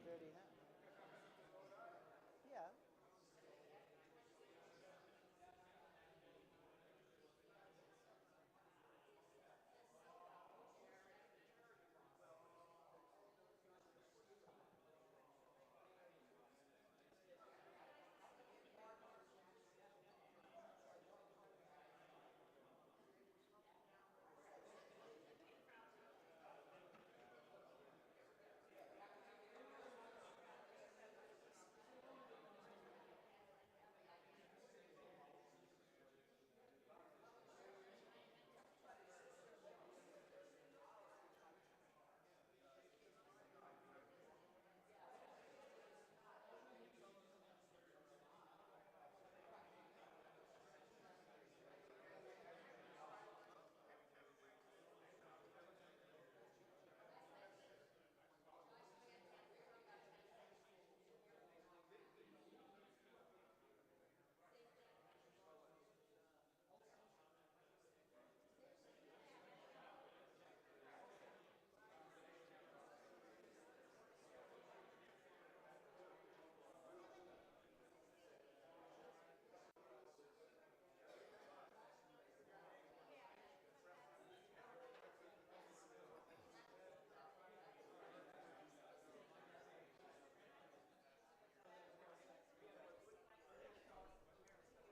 8:30 now. Yeah.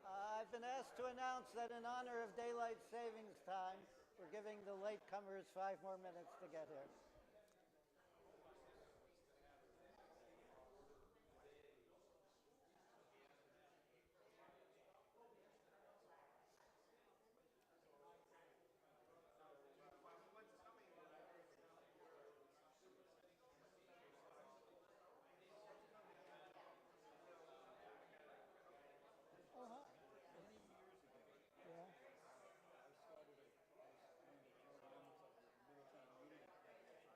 I've been asked to announce that in honor of daylight savings time, we're giving the latecomers 5 more minutes to get here. Oh, hi. Many years ago, Yeah. I started one of the programs of the Middletown Unity Project.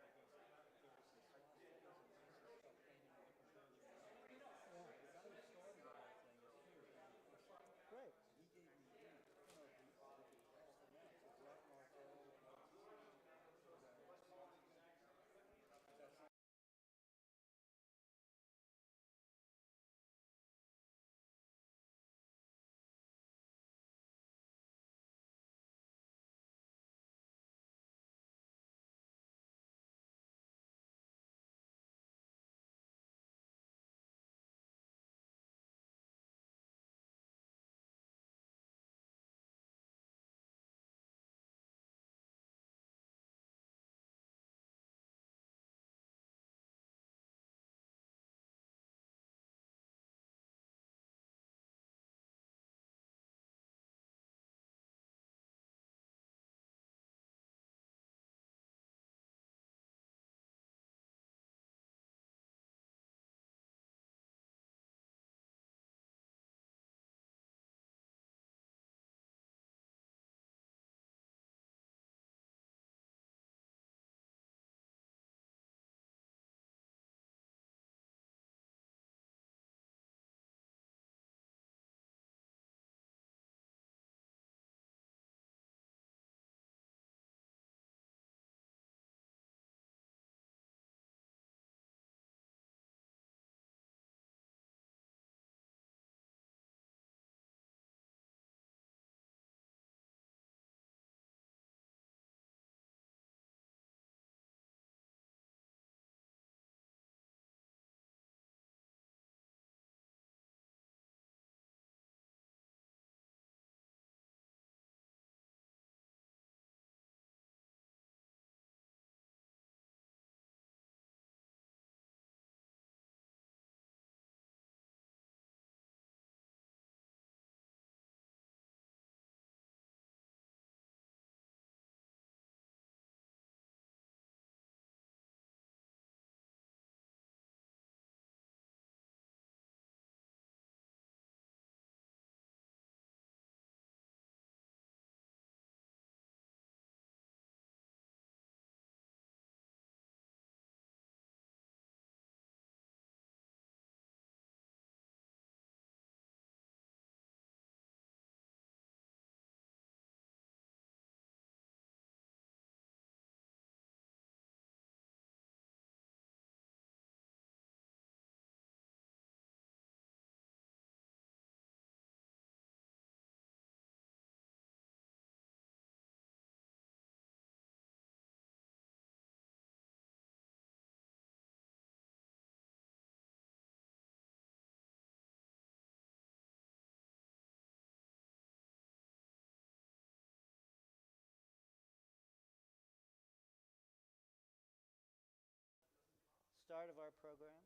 start of our program.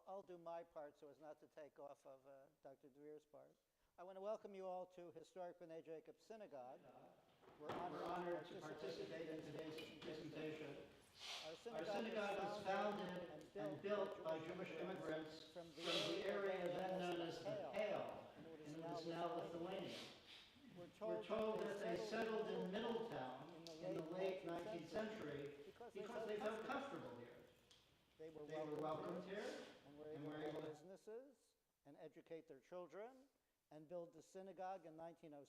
I'll do my part so as not to take off of Dr. Dvir's part. I want to welcome you all to Historic B'nai Jacob Synagogue. We're honored to participate in today's presentation. Our synagogue was founded and built by Jewish immigrants from the area then known as the Pale, in what is now Lithuania. We're told that they settled in Middletown in the late 19th century because they felt comfortable here. They were welcomed here and were able to businesses and educate their children and build the synagogue in 1906.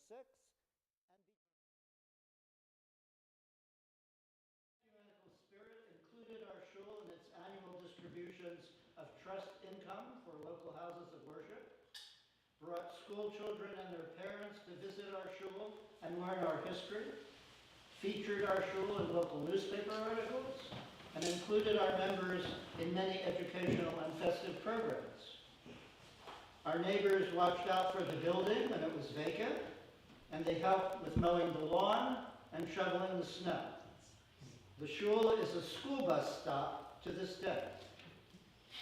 Ecumenical spirit included our shul in its annual distributions of trust income for local houses of worship, brought school children and their parents to visit our shul and learn our history, featured our shul in local newspaper articles, and included our members in many educational and festive programs. Our neighbors watched out for the building when it was vacant, and they helped with mowing the lawn and shoveling the snow. The shul is a school bus stop to this day.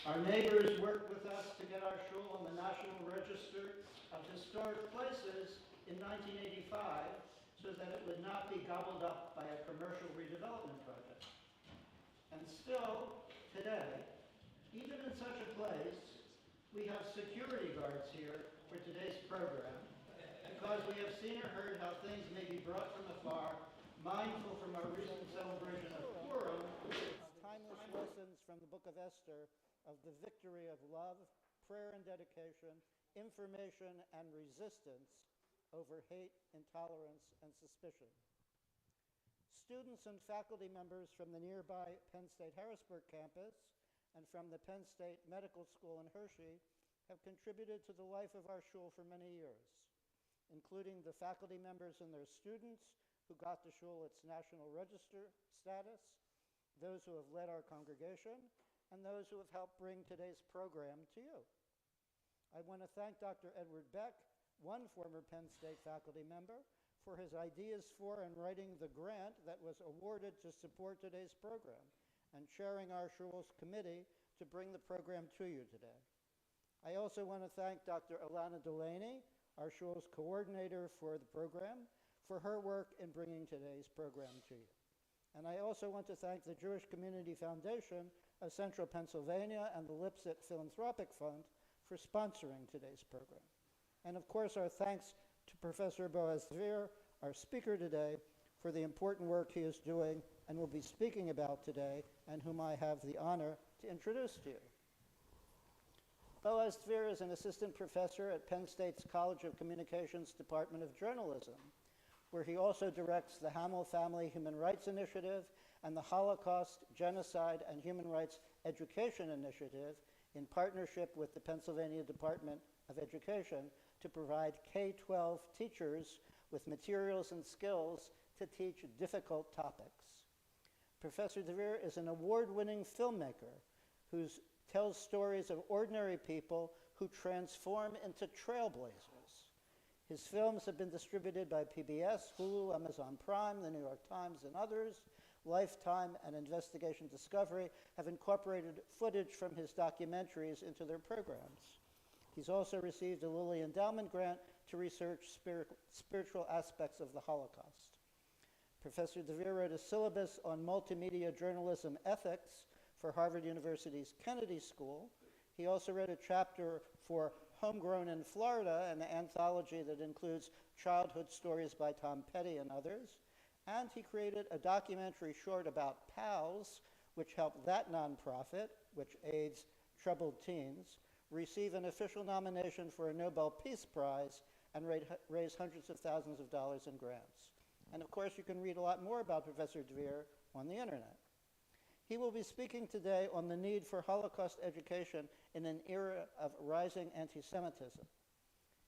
Our neighbors worked with us to get our shul on the National Register of Historic Places in 1985 so that it would not be gobbled up by a commercial redevelopment project. And still, today, even in such a place, we have security guards here for today's program because we have seen or heard how things may be brought from afar, mindful from our recent celebration of Purim, timeless lessons from the book of Esther of the victory of love, prayer and dedication, information and resistance over hate, intolerance, and suspicion. Students and faculty members from the nearby Penn State Harrisburg campus and from the Penn State Medical School in Hershey have contributed to the life of our shul for many years, including the faculty members and their students who got the shul its National Register status, those who have led our congregation, and those who have helped bring today's program to you. I want to thank Dr. Edward Beck, one former Penn State faculty member, for his ideas for and writing the grant that was awarded to support today's program and chairing our shul's committee to bring the program to you today. I also want to thank Dr. Alana Delaney, our shul's coordinator for the program, for her work in bringing today's program to you. And I also want to thank the Jewish Community Foundation of Central Pennsylvania and the Lipset Philanthropic Fund for sponsoring today's program. And of course, our thanks to Professor Boaz Dvir, our speaker today, for the important work he is doing and will be speaking about today, and whom I have the honor to introduce to you. Boaz Dvir is an assistant professor at Penn State's College of Communications Department of Journalism, where he also directs the Hamill Family Human Rights Initiative and the Holocaust, Genocide, and Human Rights Education Initiative in partnership with the Pennsylvania Department of Education to provide K-12 teachers with materials and skills to teach difficult topics. Professor Dvir is an award-winning filmmaker who tells stories of ordinary people who transform into trailblazers. His films have been distributed by PBS, Hulu, Amazon Prime, The New York Times, and others. Lifetime and Investigation Discovery have incorporated footage from his documentaries into their programs. He's also received a Lilly Endowment Grant to research spiritual aspects of the Holocaust. Professor Dvir wrote a syllabus on multimedia journalism ethics for Harvard University's Kennedy School. He also wrote a chapter for Homegrown in Florida, an anthology that includes childhood stories by Tom Petty and others. And he created a documentary short about PALS, which helped that nonprofit, which aids troubled teens, receive an official nomination for a Nobel Peace Prize and raise hundreds of thousands of dollars in grants. And of course, you can read a lot more about Professor Dvir on the internet. He will be speaking today on the need for Holocaust education in an era of rising anti-Semitism.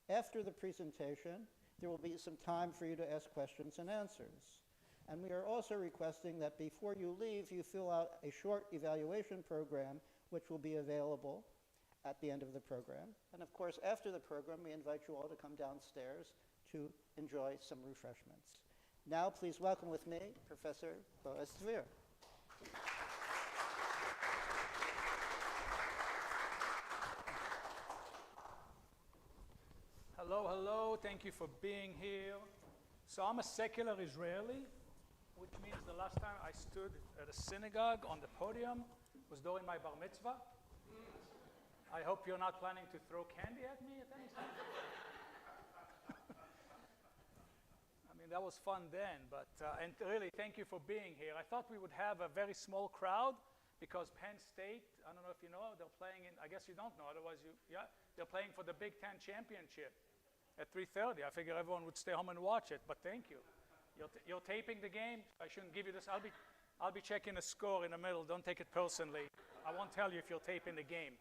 After the presentation, there will be some time for you to ask questions and answers. And we are also requesting that before you leave, you fill out a short evaluation program, which will be available at the end of the program. And of course, after the program, we invite you all to come downstairs to enjoy some refreshments. Now, please welcome with me Professor Boaz Dvir. Hello, hello. Thank you for being here. So I'm a secular Israeli, which means the last time I stood at a synagogue on the podium was during my bar mitzvah. I hope you're not planning to throw candy at me at any time. I mean, that was fun then, but, and really, thank you for being here. I thought we would have a very small crowd because Penn State, I don't know if you know, they're playing in, I guess you don't know, otherwise yeah, they're playing for the Big Ten championship at 3:30. I figure everyone would stay home and watch it, but thank you. You're taping the game. I shouldn't give you this. I'll be checking the score in the middle. Don't take it personally. I won't tell you if you're taping the game.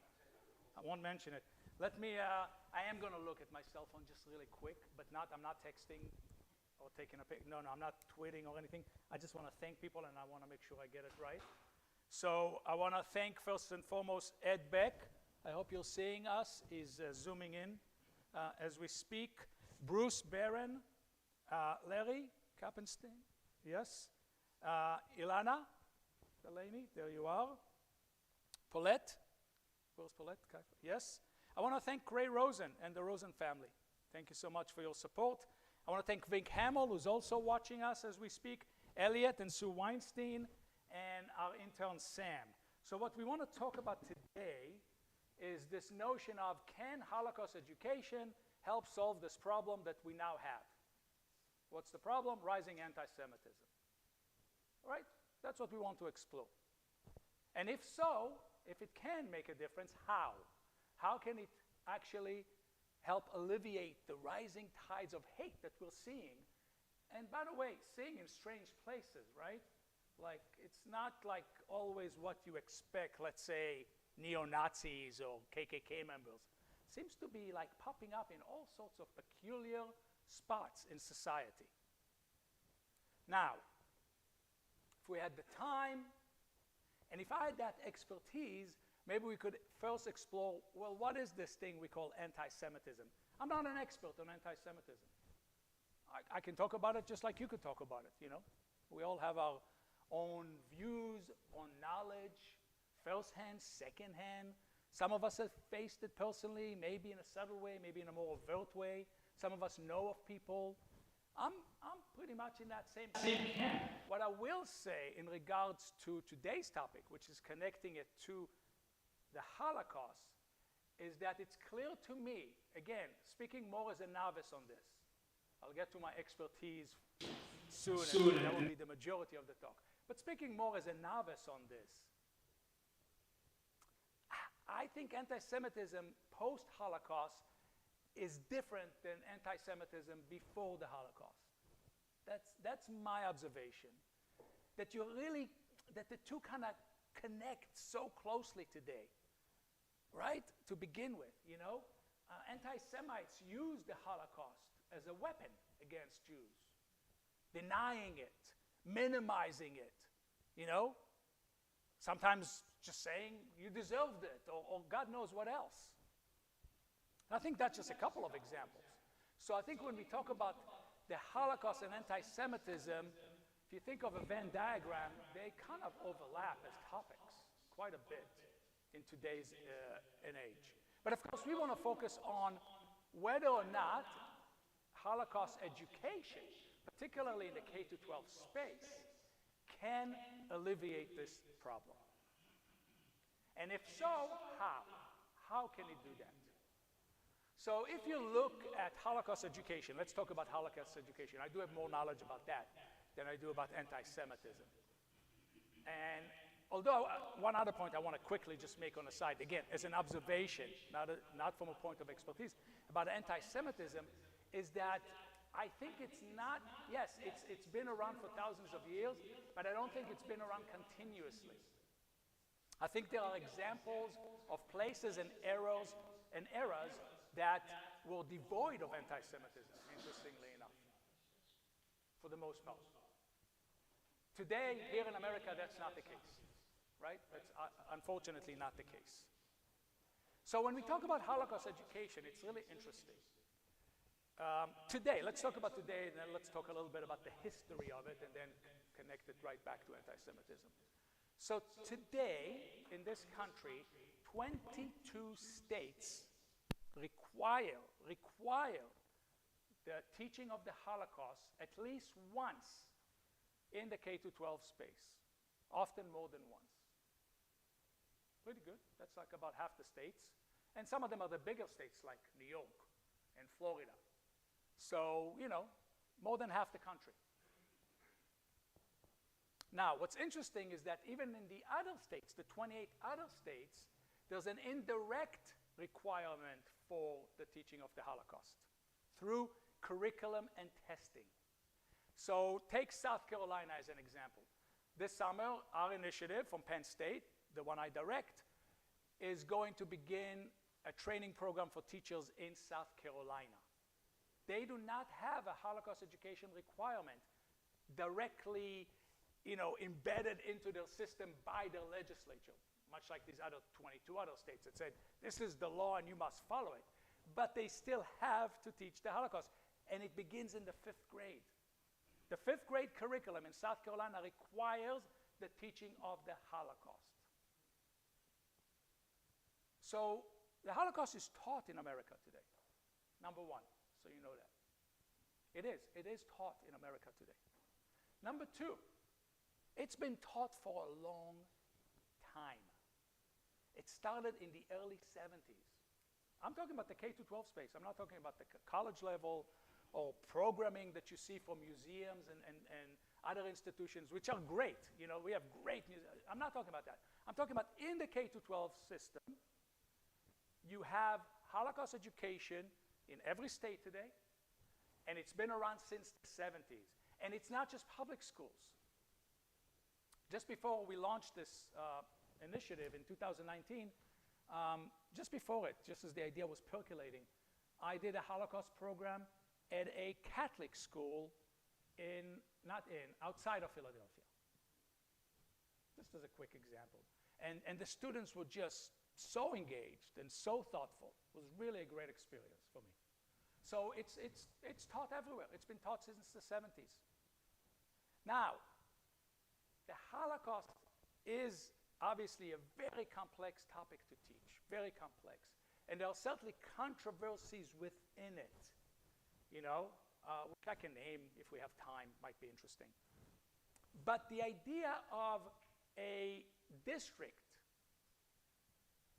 I won't mention it. Let me, I am going to look at my cell phone just really quick, but I'm not texting or taking a pic. No, I'm not tweeting or anything. I just want to thank people, and I want to make sure I get it right. So I want to thank first and foremost Ed Beck. I hope you're seeing us. He's zooming in as we speak. Bruce Barron, Larry Kappenstein, yes. Ilana Delaney, there you are. Paulette. Where's Paulette? Yes. I want to thank Ray Rosen and the Rosen family. Thank you so much for your support. I want to thank Vink Hamill, who's also watching us as we speak, Elliot and Sue Weinstein, and our intern Sam. So what we want to talk about today is this notion of, can Holocaust education help solve this problem that we now have? What's the problem? Rising anti-Semitism. Right? That's what we want to explore. And if so, if it can make a difference, how? How can it actually help alleviate the rising tides of hate that we're seeing? And by the way, seeing in strange places, right? Like, it's not like always what you expect, let's say, neo-Nazis or KKK members. Seems to be like popping up in all sorts of peculiar spots in society. Now, if we had the time, and if I had that expertise, maybe we could first explore, well, what is this thing we call anti-Semitism? I'm not an expert on anti-Semitism. I can talk about it just like you could talk about it, you know? We all have our own views on knowledge, first-hand, second-hand. Some of us have faced it personally, maybe in a subtle way, maybe in a more overt way. Some of us know of people. I'm pretty much in that same camp. What I will say in regards to today's topic, which is connecting it to the Holocaust, is that it's clear to me, again, speaking more as a novice on this. I'll get to my expertise soon, and that will be the majority of the talk. But speaking more as a novice on this, I think anti-Semitism post-Holocaust is different than anti-Semitism before the Holocaust. That's my observation. That the two kind of connect so closely today, right? To begin with, you know? Anti-Semites use the Holocaust as a weapon against Jews, denying it, minimizing it, you know? Sometimes just saying you deserved it, or God knows what else. And I think that's just a couple of examples. So I think when we talk about the Holocaust and anti-Semitism, if you think of a Venn diagram, they kind of overlap as topics quite a bit in today's age. But of course, we want to focus on whether or not Holocaust education, particularly in the K-12 space, can alleviate this problem. And if so, how? How can it do that? So if you look at Holocaust education, let's talk about Holocaust education. I do have more knowledge about that than I do about anti-Semitism. And although one other point I want to quickly just make on the side, again, as an observation, not from a point of expertise, about anti-Semitism, is that I think it's not, yes, it's been around for thousands of years, but I don't think it's been around continuously. I think there are examples of places and eras that were devoid of anti-Semitism, interestingly enough, for the most part. Today, here in America, that's not the case, right? That's unfortunately not the case. So when we talk about Holocaust education, it's really interesting. Today, let's talk about today, and then let's talk a little bit about the history of it, and then connect it right back to anti-Semitism. So today, in this country, 22 states require the teaching of the Holocaust at least once in the K-12 space, often more than once. Pretty good. That's like about half the states. And some of them are the bigger states like New York and Florida. So, you know, more than half the country. Now, what's interesting is that even in the other states, the 28 other states, there's an indirect requirement for the teaching of the Holocaust through curriculum and testing. So take South Carolina as an example. This summer, our initiative from Penn State, the one I direct, is going to begin a training program for teachers in South Carolina. They do not have a Holocaust education requirement directly, embedded into their system by their legislature, much like these other 22 other states that said, this is the law and you must follow it. But they still have to teach the Holocaust, and it begins in the 5th grade. The 5th grade curriculum in South Carolina requires the teaching of the Holocaust. So the Holocaust is taught in America today, number one, so you know that. It is taught in America today. Number two, it's been taught for a long time. It started in the early 70s. I'm talking about the K-12 space. I'm not talking about the college level or programming that you see from museums and other institutions, which are great. We have great museums. I'm not talking about that. I'm talking about in the K-12 system, you have Holocaust education in every state today, and it's been around since the 70s. And it's not just public schools. Just before we launched this initiative in 2019, just before it, just as the idea was percolating, I did a Holocaust program at a Catholic school outside of Philadelphia. Just as a quick example. And the students were just so engaged and so thoughtful. It was really a great experience for me. So it's taught everywhere. It's been taught since the 70s. Now, the Holocaust is obviously a very complex topic to teach, very complex. And there are certainly controversies within it, which I can name if we have time, might be interesting. But the idea of a district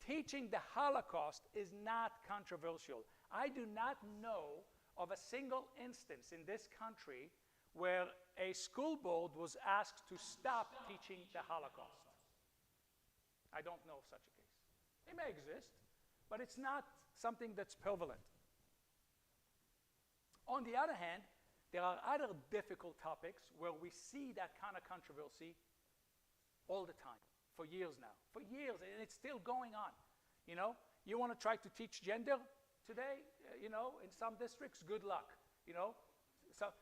teaching the Holocaust is not controversial. I do not know of a single instance in this country where a school board was asked to stop teaching the Holocaust. I don't know of such a case. It may exist, but it's not something that's prevalent. On the other hand, there are other difficult topics where we see that kind of controversy all the time, for years now. For years, and it's still going on. You want to try to teach gender today, in some districts, good luck.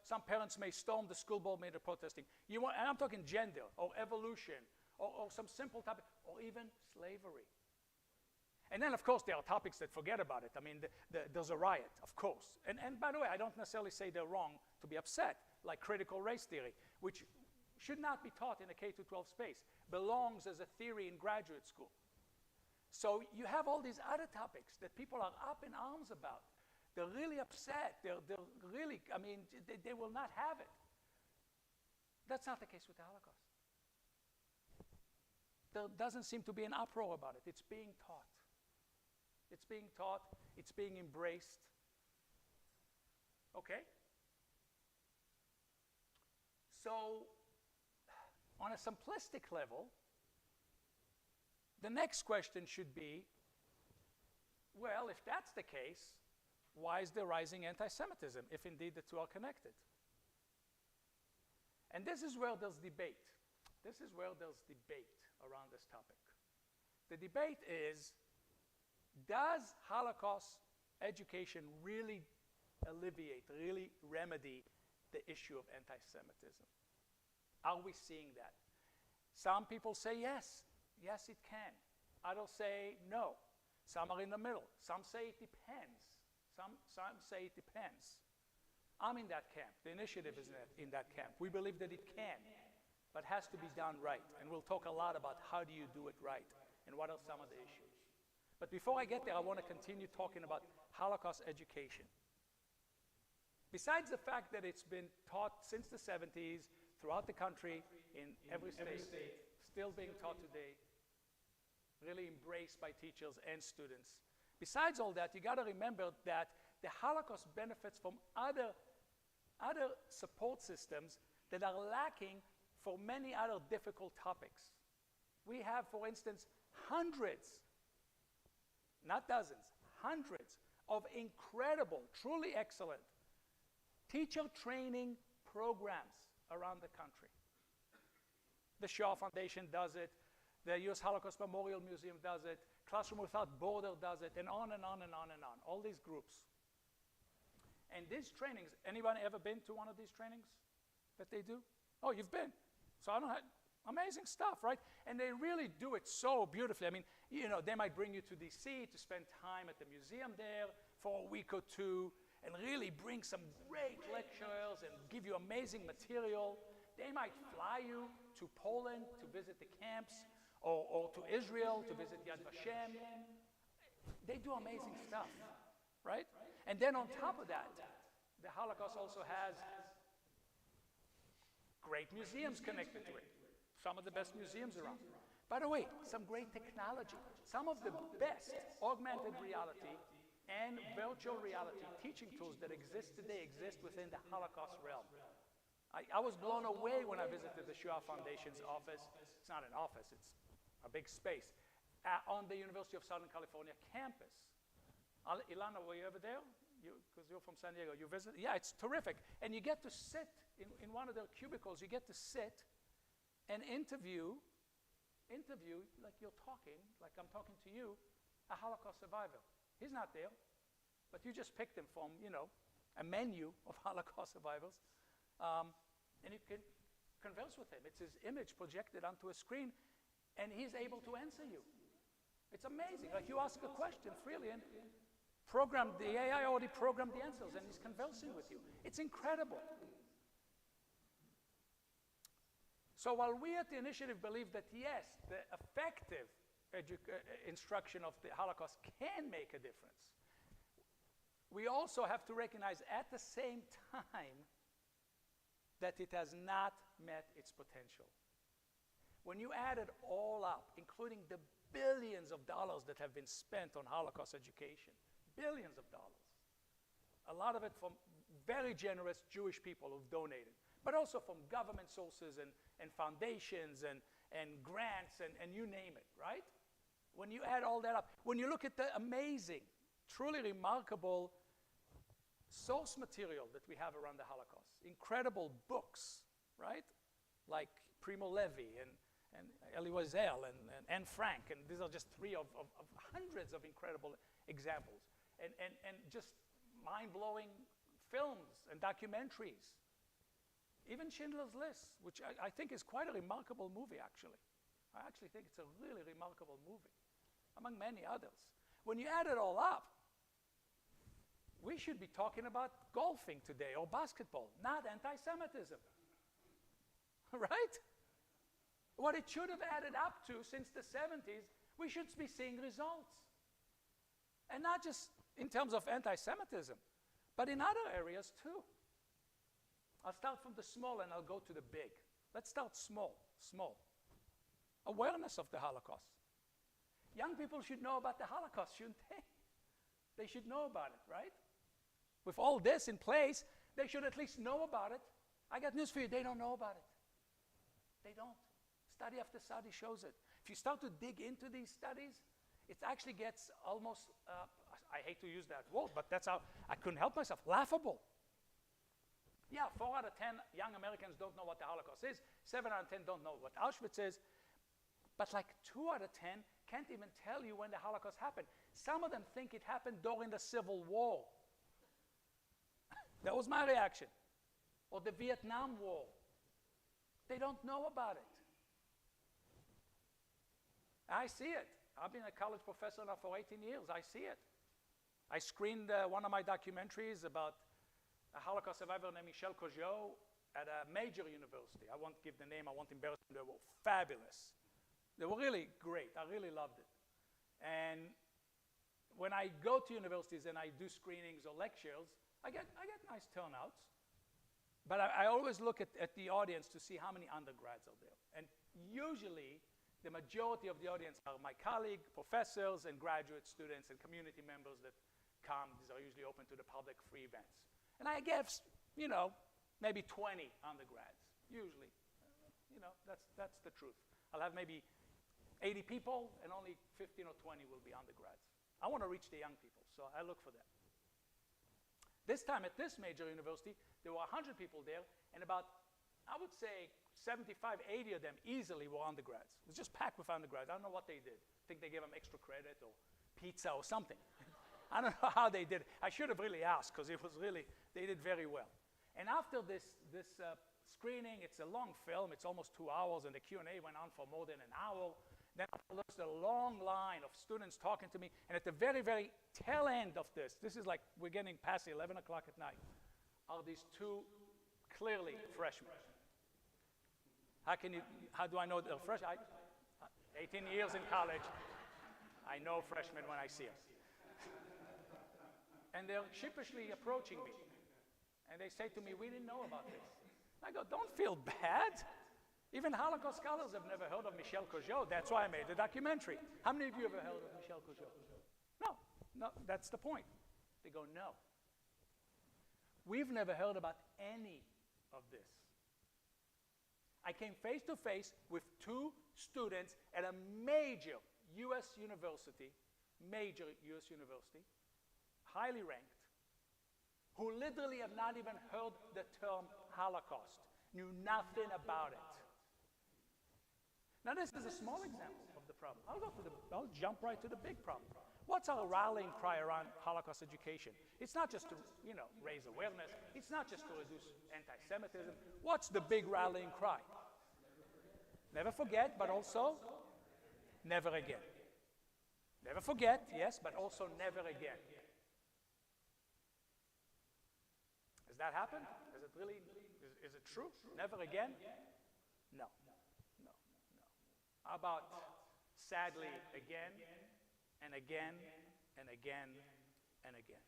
Some parents may storm the school board, may they're protesting. And I'm talking gender or evolution or some simple topic, or even slavery. And then, of course, there are topics that forget about it. I mean, there's a riot, of course. And by the way, I don't necessarily say they're wrong to be upset, like critical race theory, which should not be taught in a K-12 space, belongs as a theory in graduate school. So you have all these other topics that people are up in arms about. They're really upset. They're really, they will not have it. That's not the case with the Holocaust. There doesn't seem to be an uproar about it. It's being taught. It's being taught. It's being embraced. Okay? So, on a simplistic level, the next question should be, well, if that's the case, why is there rising anti-Semitism, if indeed the two are connected? And this is where there's debate. This is where there's debate around this topic. The debate is, does Holocaust education really alleviate, really remedy the issue of anti-Semitism? Are we seeing that? Some people say yes. Yes, it can. Others say no. Some are in the middle. Some say it depends. Some say it depends. I'm in that camp. The initiative is in that camp. We believe that it can. but has to be done right. And we'll talk a lot about how do you do it right and what are some of the issues. But before I get there, I want to continue talking about Holocaust education. Besides the fact that it's been taught since the 70s throughout the country in every state, still being taught today, really embraced by teachers and students. Besides all that, you got to remember that the Holocaust benefits from other support systems that are lacking for many other difficult topics. We have, for instance, hundreds, not dozens, hundreds of incredible, truly excellent teacher training programs around the country. The Shaw Foundation does it, the U.S. Holocaust Memorial Museum does it, Classroom Without Borders does it, and on and on and on and on, all these groups. And these trainings, anyone ever been to one of these trainings that they do? Oh, you've been. So I don't have, amazing stuff, right? And they really do it so beautifully. I mean, you know, they might bring you to D.C. to spend time at the museum there for a week or two and really bring some great lecturers and give you amazing material. They might fly you to Poland to visit the camps or to Israel to visit Yad Vashem. They do amazing stuff, right? And then on top of that, the Holocaust also has great museums connected to it. Some of the best museums around. By the way, some great technology. Some of the best augmented reality and virtual reality teaching tools that exist today exist within the Holocaust realm. I was blown away when I visited the Shoah Foundation's office. It's not an office, it's a big space on the University of Southern California campus. Ilana, were you ever there? Because you're from San Diego. You visit? Yeah, it's terrific. And you get to sit in one of their cubicles. You get to sit and interview like you're talking, like I'm talking to you, a Holocaust survivor. He's not there, but you just picked him from, you know, a menu of Holocaust survivors, and you can converse with him. It's his image projected onto a screen, and he's able to answer you. It's amazing. Like you ask a question freely, and the AI already programmed the answers, and he's conversing with you. It's incredible. So while we at the initiative believe that, yes, the effective instruction of the Holocaust can make a difference, we also have to recognize at the same time that it has not met its potential. When you add it all up, including the billions of dollars that have been spent on Holocaust education, billions of dollars, a lot of it from very generous Jewish people who've donated, but also from government sources and foundations and grants and you name it, right? When you add all that up, when you look at the amazing, truly remarkable source material that we have around the Holocaust, incredible books, right? Like Primo Levi and Elie Wiesel and Anne Frank, and these are just three of hundreds of incredible examples, and just mind-blowing films and documentaries. Even Schindler's List, which I think is quite a remarkable movie, actually. I actually think it's a really remarkable movie, among many others. When you add it all up, we should be talking about golfing today or basketball, not anti-Semitism, right? What it should have added up to since the 70s, we should be seeing results. And not just in terms of anti-Semitism, but in other areas too. I'll start from the small and I'll go to the big. Let's start small. Awareness of the Holocaust. Young people should know about the Holocaust, shouldn't they? They should know about it, right? With all this in place, they should at least know about it. I got news for you, they don't know about it. They don't. Study after study shows it. If you start to dig into these studies, it actually gets almost, I hate to use that word, but that's how I couldn't help myself, laughable. Yeah, 4 out of 10 young Americans don't know what the Holocaust is. 7 out of 10 don't know what Auschwitz is. But like 2 out of 10 can't even tell you when the Holocaust happened. Some of them think it happened during the Civil War. That was my reaction. Or the Vietnam War. They don't know about it. I see it. I've been a college professor now for 18 years. I see it. I screened one of my documentaries about a Holocaust survivor named Michel Cogiot at a major university. I won't give the name, I won't embarrass them. They were fabulous. They were really great. I really loved it. And when I go to universities and I do screenings or lectures, I get nice turnouts. But I always look at the audience to see how many undergrads are there. And usually, the majority of the audience are my colleague, professors, and graduate students and community members that come. These are usually open to the public, free events. And I guess, you know, maybe 20 undergrads, usually. You know, that's the truth. I'll have maybe 80 people, and only 15 or 20 will be undergrads. I want to reach the young people, so I look for that. This time at this major university, there were 100 people there, and about, I would say, 75, 80 of them easily were undergrads. It was just packed with undergrads. I don't know what they did. I think they gave them extra credit or pizza or something. I don't know how they did it. I should have really asked, because it was really, they did very well. And after this screening, it's a long film. It's almost 2 hours, and the Q&A went on for more than an hour. Then there's a long line of students talking to me, and at the very, very tail end of this is like we're getting past 11 o'clock at night, are these two clearly freshmen. How do I know they're freshmen? 18 years in college, I know freshmen when I see them. And they're sheepishly approaching me, and they say to me, "We didn't know about this." I go, "Don't feel bad. Even Holocaust scholars have never heard of Michel Courgeot. That's why I made the documentary. How many of you ever heard of Michel Courgeot?" No, that's the point. They go, "No. We've never heard about any of this." I came face to face with two students at a major US university, highly ranked, who literally have not even heard the term Holocaust, knew nothing about it. Now, this is a small example of the problem. I'll jump right to the big problem. What's our rallying cry around Holocaust education? It's not just to, raise awareness. It's not just to reduce anti-Semitism. What's the big rallying cry? Never forget, but also never again. Never forget, yes, but also never again. Has that happened? Is it really, is it true? Never again? No. How about, sadly, again, and again, and again, and again?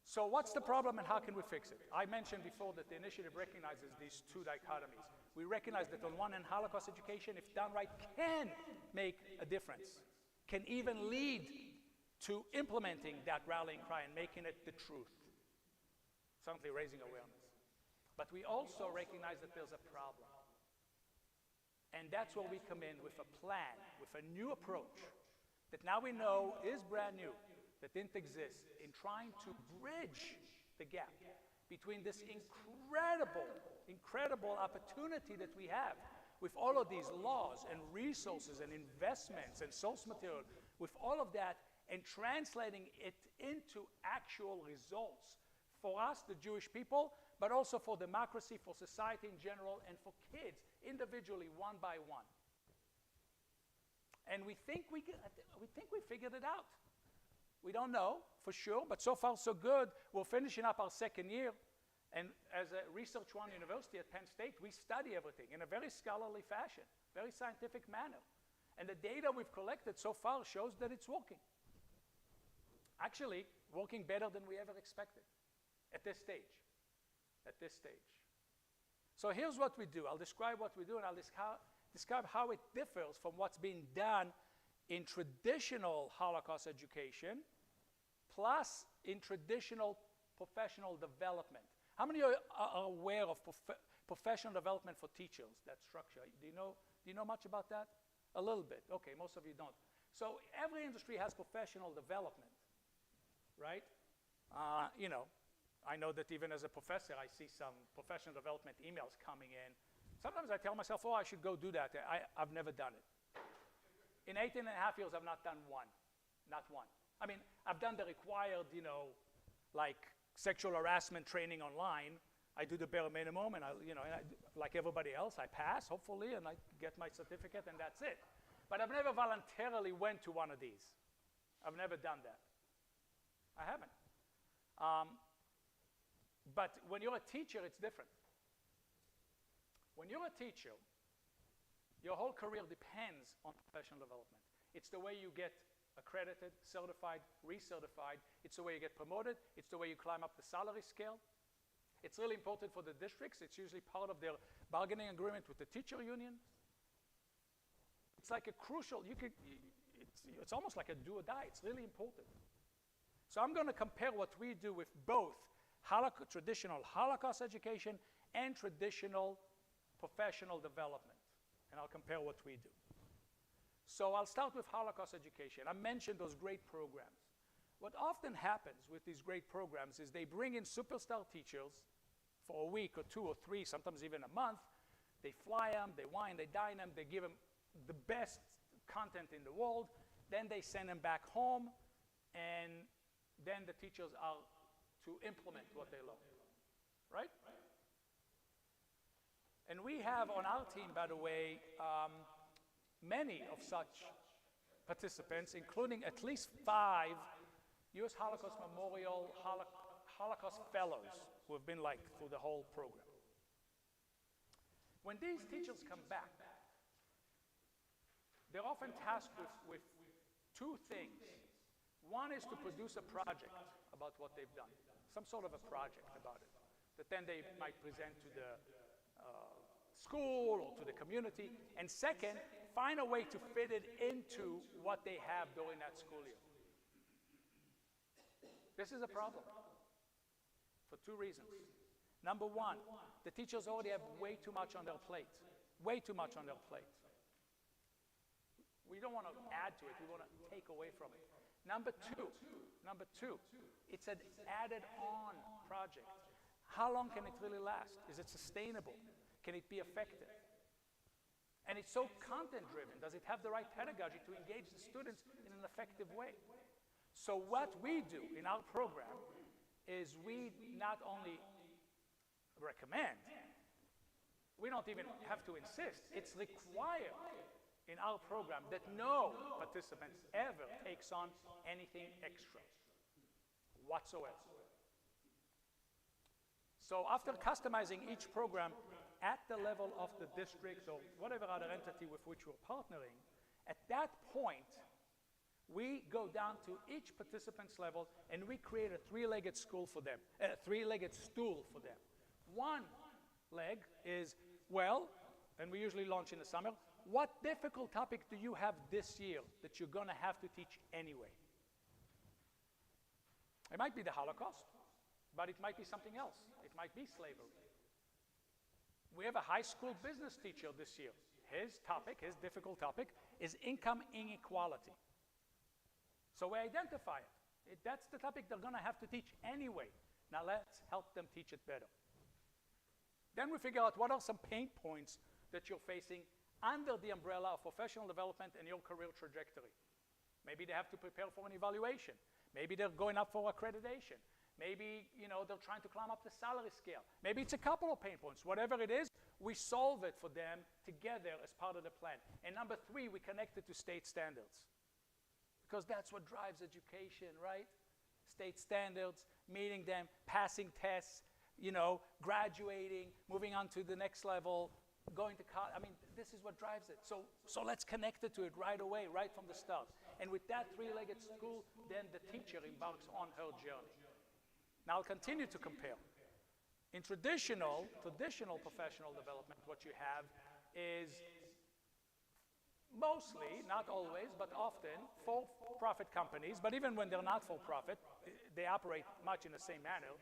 So what's the problem and how can we fix it? I mentioned before that the initiative recognizes these two dichotomies. We recognize that on one hand, Holocaust education, if done right, can make a difference, can even lead to implementing that rallying cry and making it the truth, certainly raising awareness. But we also recognize that there's a problem. And that's where we come in with a plan, with a new approach that now we know is brand new, that didn't exist, in trying to bridge the gap between this incredible opportunity that we have with all of these laws and resources and investments and source material, with all of that, and translating it into actual results for us, the Jewish people, but also for democracy, for society in general, and for kids, individually, one by one. And we think we figured it out. We don't know for sure, but so far so good. We're finishing up our second year, and as a Research One university at Penn State, we study everything in a very scholarly fashion, very scientific manner. And the data we've collected so far shows that it's working. Actually, working better than we ever expected at this stage. So here's what we do. I'll describe what we do, and I'll describe how it differs from what's being done in traditional Holocaust education, plus in traditional professional development. How many are aware of professional development for teachers, that structure? Do you know much about that? A little bit. Okay, most of you don't. So every industry has professional development, right? I know that even as a professor, I see some professional development emails coming in. Sometimes I tell myself, I should go do that. I've never done it. In 18 and a half years, I've not done one. Not one. I mean, I've done the required, like sexual harassment training online. I do the bare minimum, and like everybody else, I pass, hopefully, and I get my certificate, and that's it. But I've never voluntarily went to one of these. I've never done that. I haven't. But when you're a teacher, it's different. When you're a teacher, your whole career depends on professional development. It's the way you get accredited, certified, recertified. It's the way you get promoted. It's the way you climb up the salary scale. It's really important for the districts. It's usually part of their bargaining agreement with the teacher union. It's like a crucial, it's almost like a do or die. It's really important. So I'm going to compare what we do with both traditional Holocaust education and traditional professional development. And I'll compare what we do. So I'll start with Holocaust education. I mentioned those great programs. What often happens with these great programs is they bring in superstar teachers for a week or 2 or 3, sometimes even a month. They fly them, they wine, they dine them, they give them the best content in the world. Then they send them back home, and then the teachers are to implement what they learn, right? And we have on our team, by the way, many of such participants, including at least 5 U.S. Holocaust Memorial Holocaust Fellows who have been through the whole program. When these teachers come back, they're often tasked with 2 things. One is to produce a project about what they've done, some sort of a project about it, that then they might present to the school or to the community. And second, find a way to fit it into what they have during that school year. This is a problem for 2 reasons. Number 1, the teachers already have way too much on their plate, way too much on their plate. We don't want to add to it, we want to take away from it. Number two, it's an added on project. How long can it really last? Is it sustainable? Can it be effective? And it's so content driven. Does it have the right pedagogy to engage the students in an effective way? So what we do in our program is we not only recommend, we don't even have to insist, it's required in our program that no participant ever takes on anything extra whatsoever. So after customizing each program at the level of the district or whatever other entity with which we're partnering, at that point, we go down to each participant's level and we create a 3-legged stool for them. One leg is, well, and we usually launch in the summer, what difficult topic do you have this year that you're going to have to teach anyway? It might be the Holocaust, but it might be something else. It might be slavery. We have a high school business teacher this year. His difficult topic, is income inequality. So we identify it. That's the topic they're going to have to teach anyway. Now let's help them teach it better. Then we figure out what are some pain points that you're facing under the umbrella of professional development and your career trajectory. Maybe they have to prepare for an evaluation. Maybe they're going up for accreditation. Maybe, they're trying to climb up the salary scale. Maybe it's a couple of pain points. Whatever it is, we solve it for them together as part of the plan. And number 3, we connect it to state standards. Because that's what drives education, right? State standards, meeting them, passing tests, graduating, moving on to the next level, going to college. I mean, this is what drives it. So let's connect it to it right away, right from the start. And with that 3-legged stool, then the teacher embarks on her journey. Now I'll continue to compare. In traditional professional development, what you have is mostly, not always, but often, for-profit companies, but even when they're not for-profit, they operate much in the same manner,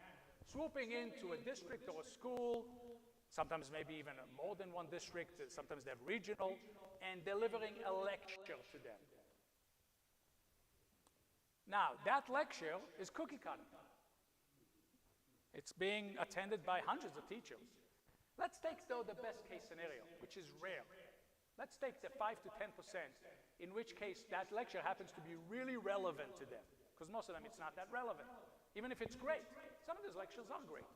swooping into a district or a school, sometimes maybe even more than one district, sometimes they have regional, and delivering a lecture to them. Now, that lecture is cookie cutter. It's being attended by hundreds of teachers. Let's take, though, the best case scenario, which is rare. Let's take the 5 to 10%, in which case that lecture happens to be really relevant to them, because most of them it's not that relevant, even if it's great. Some of those lectures are great.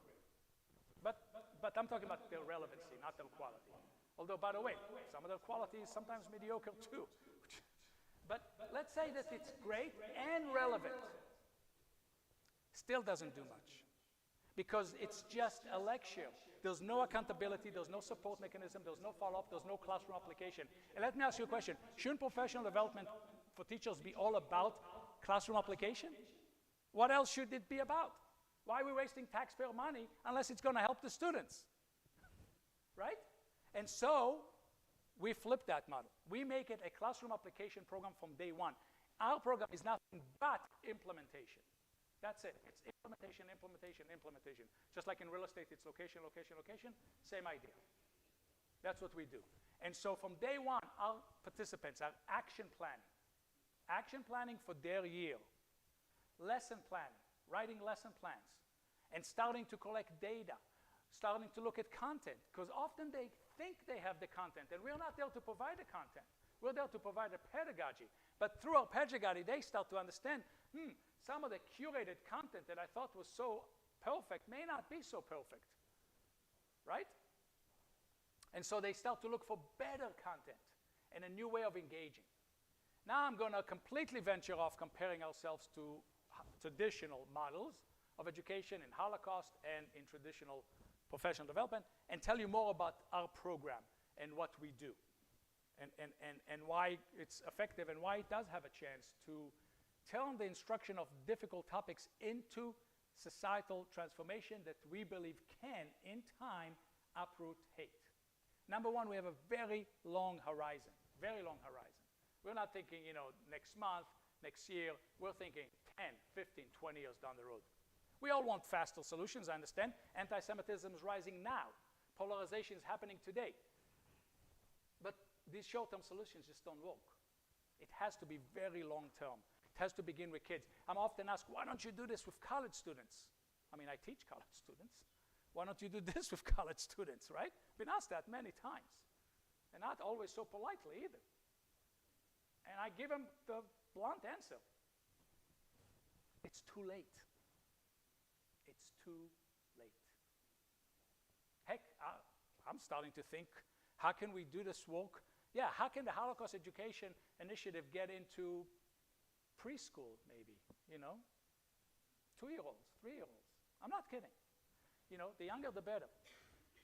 But I'm talking about their relevancy, not their quality. Although, by the way, some of their quality is sometimes mediocre too. But let's say that it's great and relevant. Still doesn't do much. because it's just a lecture. There's no accountability, there's no support mechanism, there's no follow-up, there's no classroom application. And let me ask you a question. Shouldn't professional development for teachers be all about classroom application? What else should it be about? Why are we wasting taxpayer money unless it's going to help the students? Right? And so we flip that model. We make it a classroom application program from day one. Our program is nothing but implementation. That's it. It's implementation, implementation, implementation. Just like in real estate, it's location, location, location. Same idea. That's what we do. And so from day one, our participants are action planning. Action planning for their year. Lesson planning, writing lesson plans, and starting to collect data, starting to look at content, because often they think they have the content, and we're not there to provide the content. We're there to provide a pedagogy. But through our pedagogy, they start to understand, some of the curated content that I thought was so perfect may not be so perfect, right? And so they start to look for better content and a new way of engaging. Now I'm going to completely venture off comparing ourselves to traditional models of education in Holocaust and in traditional professional development, and tell you more about our program and what we do, and why it's effective and why it does have a chance to turn the instruction of difficult topics into societal transformation that we believe can, in time, uproot hate. Number one, we have a very long horizon, very long horizon. We're not thinking, next month, next year. We're thinking 10, 15, 20 years down the road. We all want faster solutions, I understand. Antisemitism is rising now. Polarization is happening today. But these short-term solutions just don't work. It has to be very long-term. It has to begin with kids. I'm often asked, why don't you do this with college students? I mean, I teach college students. Why don't you do this with college students, right? Been asked that many times. And not always so politely either. And I give them the blunt answer. It's too late. It's too late. Heck, I'm starting to think, how can we do this work? Yeah, how can the Holocaust Education Initiative get into preschool, maybe, 2-year-olds, 3-year-olds. I'm not kidding. The younger, the better.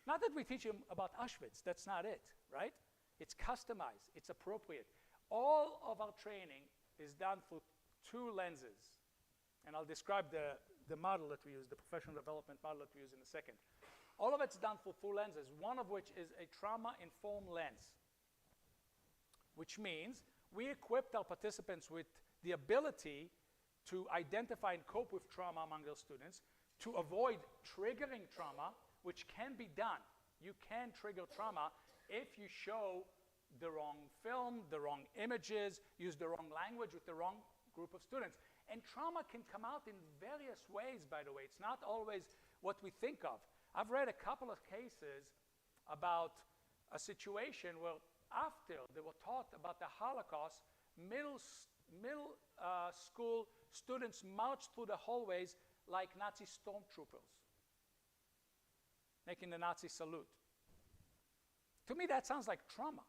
Not that we teach them about Auschwitz. That's not it, right? It's customized. It's appropriate. All of our training is done through 2 lenses. And I'll describe the model that we use, the professional development model that we use in a second. All of it's done through 2 lenses, one of which is a trauma-informed lens, which means we equipped our participants with the ability to identify and cope with trauma among their students, to avoid triggering trauma, which can be done. You can trigger trauma if you show the wrong film, the wrong images, use the wrong language with the wrong group of students. And trauma can come out in various ways, by the way. It's not always what we think of. I've read a couple of cases about a situation where after they were taught about the Holocaust, middle school students marched through the hallways like Nazi stormtroopers, making the Nazi salute. To me, that sounds like trauma.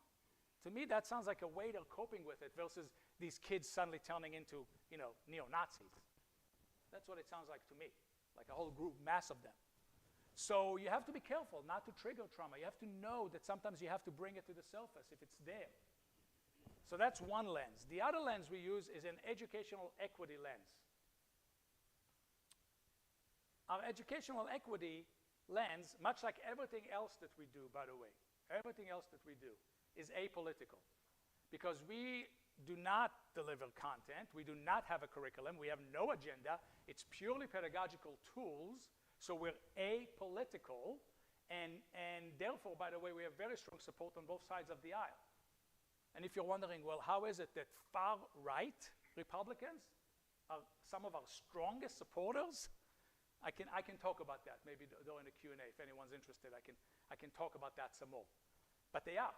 To me, that sounds like a way they're coping with it versus these kids suddenly turning into, neo-Nazis. That's what it sounds like to me, like a whole group, mass of them. So you have to be careful not to trigger trauma. You have to know that sometimes you have to bring it to the surface if it's there. So that's one lens. The other lens we use is an educational equity lens. Our educational equity lens, much like everything else that we do, by the way, everything else that we do is apolitical. Because we do not deliver content, we do not have a curriculum, we have no agenda, it's purely pedagogical tools, so we're apolitical, and therefore, by the way, we have very strong support on both sides of the aisle. And if you're wondering, well, how is it that far-right Republicans are some of our strongest supporters? I can talk about that maybe during the Q&A. If anyone's interested, I can talk about that some more. But they are.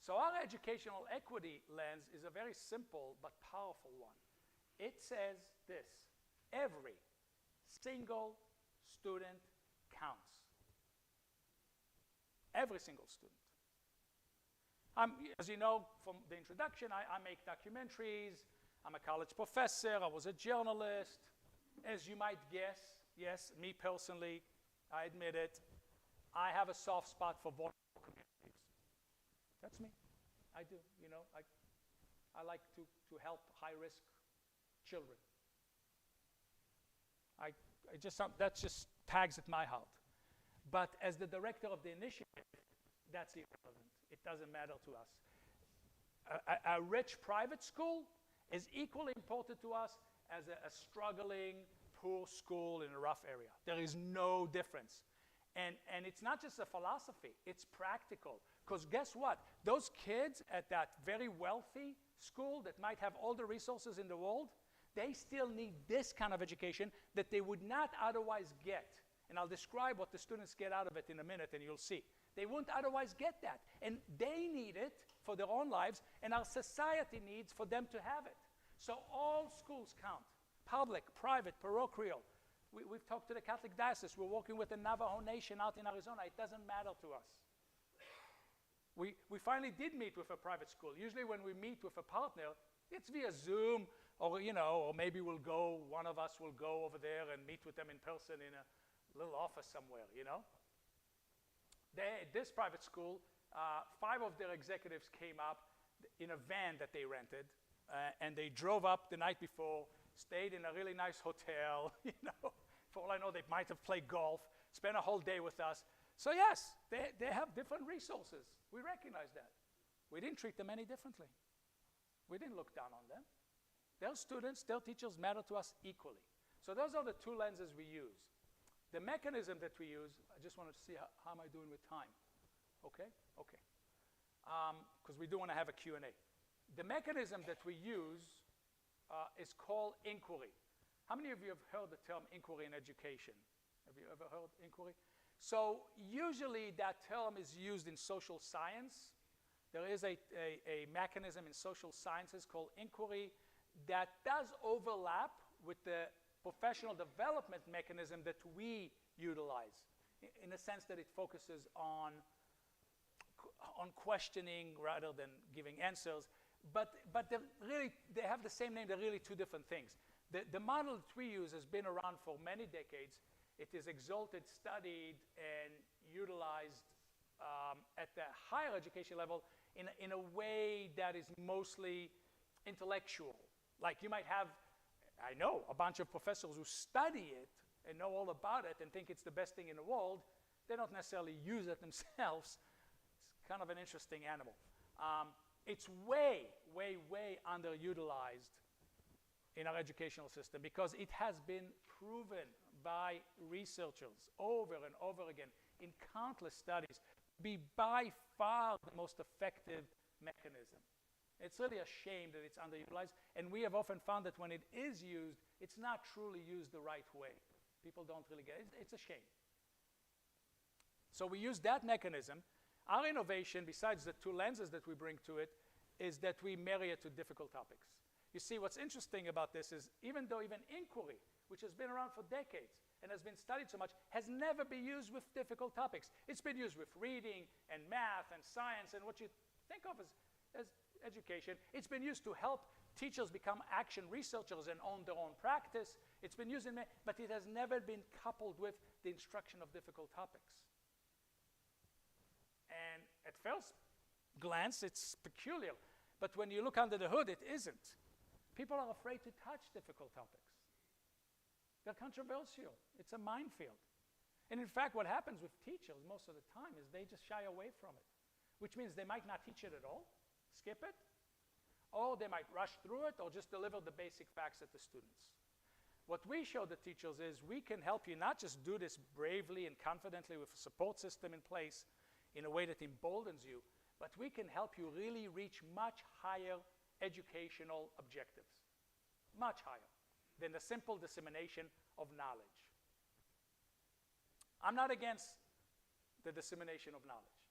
So our educational equity lens is a very simple but powerful one. It says this: every single student counts. Every single student. As you know from the introduction, I make documentaries. I'm a college professor. I was a journalist. As you might guess, yes, me personally, I admit it, I have a soft spot for vulnerable communities. That's me. I do, you know. I like to help high-risk children. That just tags at my heart. But as the director of the initiative, that's irrelevant. It doesn't matter to us. A rich private school is equally important to us as a struggling, poor school in a rough area. There is no difference. And it's not just a philosophy, it's practical. Because guess what? Those kids at that very wealthy school that might have all the resources in the world, they still need this kind of education that they would not otherwise get. And I'll describe what the students get out of it in a minute, and you'll see. They wouldn't otherwise get that. And they need it for their own lives, and our society needs for them to have it. So all schools count. Public, private, parochial. We've talked to the Catholic Diocese. We're working with the Navajo Nation out in Arizona. It doesn't matter to us. We finally did meet with a private school. Usually when we meet with a partner, it's via Zoom, or maybe one of us will go over there and meet with them in person in a little office somewhere, you know. This private school, 5 of their executives came up in a van that they rented, and they drove up the night before, stayed in a really nice hotel, you know. For all I know, they might have played golf, spent a whole day with us. So yes, they have different resources. We recognize that. We didn't treat them any differently. We didn't look down on them. Their students, their teachers matter to us equally. So those are the 2 lenses we use. The mechanism that we use, I just wanted to see how am I doing with time. Okay? Okay. Because we do want to have a Q&A. The mechanism that we use is called inquiry. How many of you have heard the term inquiry in education? Have you ever heard inquiry? So usually that term is used in social science. There is a mechanism in social sciences called inquiry that does overlap with the professional development mechanism that we utilize, in a sense that it focuses on questioning rather than giving answers. But they have the same name. They're really 2 different things. The model that we use has been around for many decades. It is exalted, studied, and utilized at the higher education level in a way that is mostly intellectual. Like you might have, I know, a bunch of professors who study it and know all about it and think it's the best thing in the world. They don't necessarily use it themselves. It's kind of an interesting animal. It's way, way, way underutilized in our educational system because it has been proven by researchers over and over again in countless studies to be by far the most effective mechanism. It's really a shame that it's underutilized, and we have often found that when it is used, it's not truly used the right way. People don't really get it. It's a shame. So we use that mechanism. Our innovation, besides the 2 lenses that we bring to it, is that we marry it to difficult topics. You see, what's interesting about this is even inquiry, which has been around for decades and has been studied so much, has never been used with difficult topics. It's been used with reading and math and science and what you think of as education. It's been used to help teachers become action researchers and own their own practice. It's been used but it has never been coupled with the instruction of difficult topics. And at first glance, it's peculiar. But when you look under the hood, it isn't. People are afraid to touch difficult topics. They're controversial. It's a minefield. And in fact, what happens with teachers most of the time is they just shy away from it, which means they might not teach it at all, skip it, or they might rush through it or just deliver the basic facts at the students. What we show the teachers is we can help you not just do this bravely and confidently with a support system in place in a way that emboldens you, but we can help you really reach much higher educational objectives, much higher than the simple dissemination of knowledge. I'm not against the dissemination of knowledge.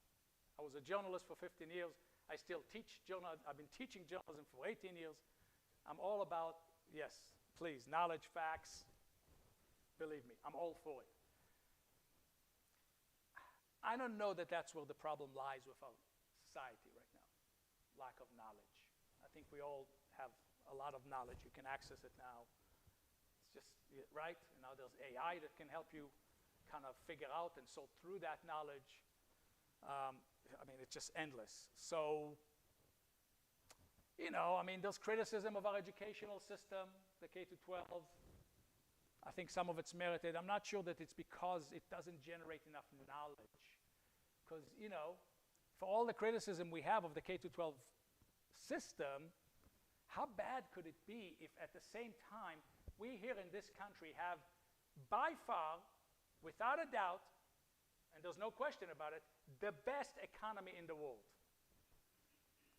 I was a journalist for 15 years. I still teach journalism. I've been teaching journalism for 18 years. I'm all about, yes, please, knowledge, facts. Believe me, I'm all for it. I don't know that that's where the problem lies with our society right now, lack of knowledge. I think we all have a lot of knowledge. You can access it now. just, right? And now there's AI that can help you kind of figure out and sort through that knowledge. I mean, it's just endless. So, I mean, there's criticism of our educational system, the K-12. I think some of it's merited. I'm not sure that it's because it doesn't generate enough knowledge. Because, for all the criticism we have of the K-12 system, how bad could it be if at the same time we here in this country have by far, without a doubt, and there's no question about it, the best economy in the world?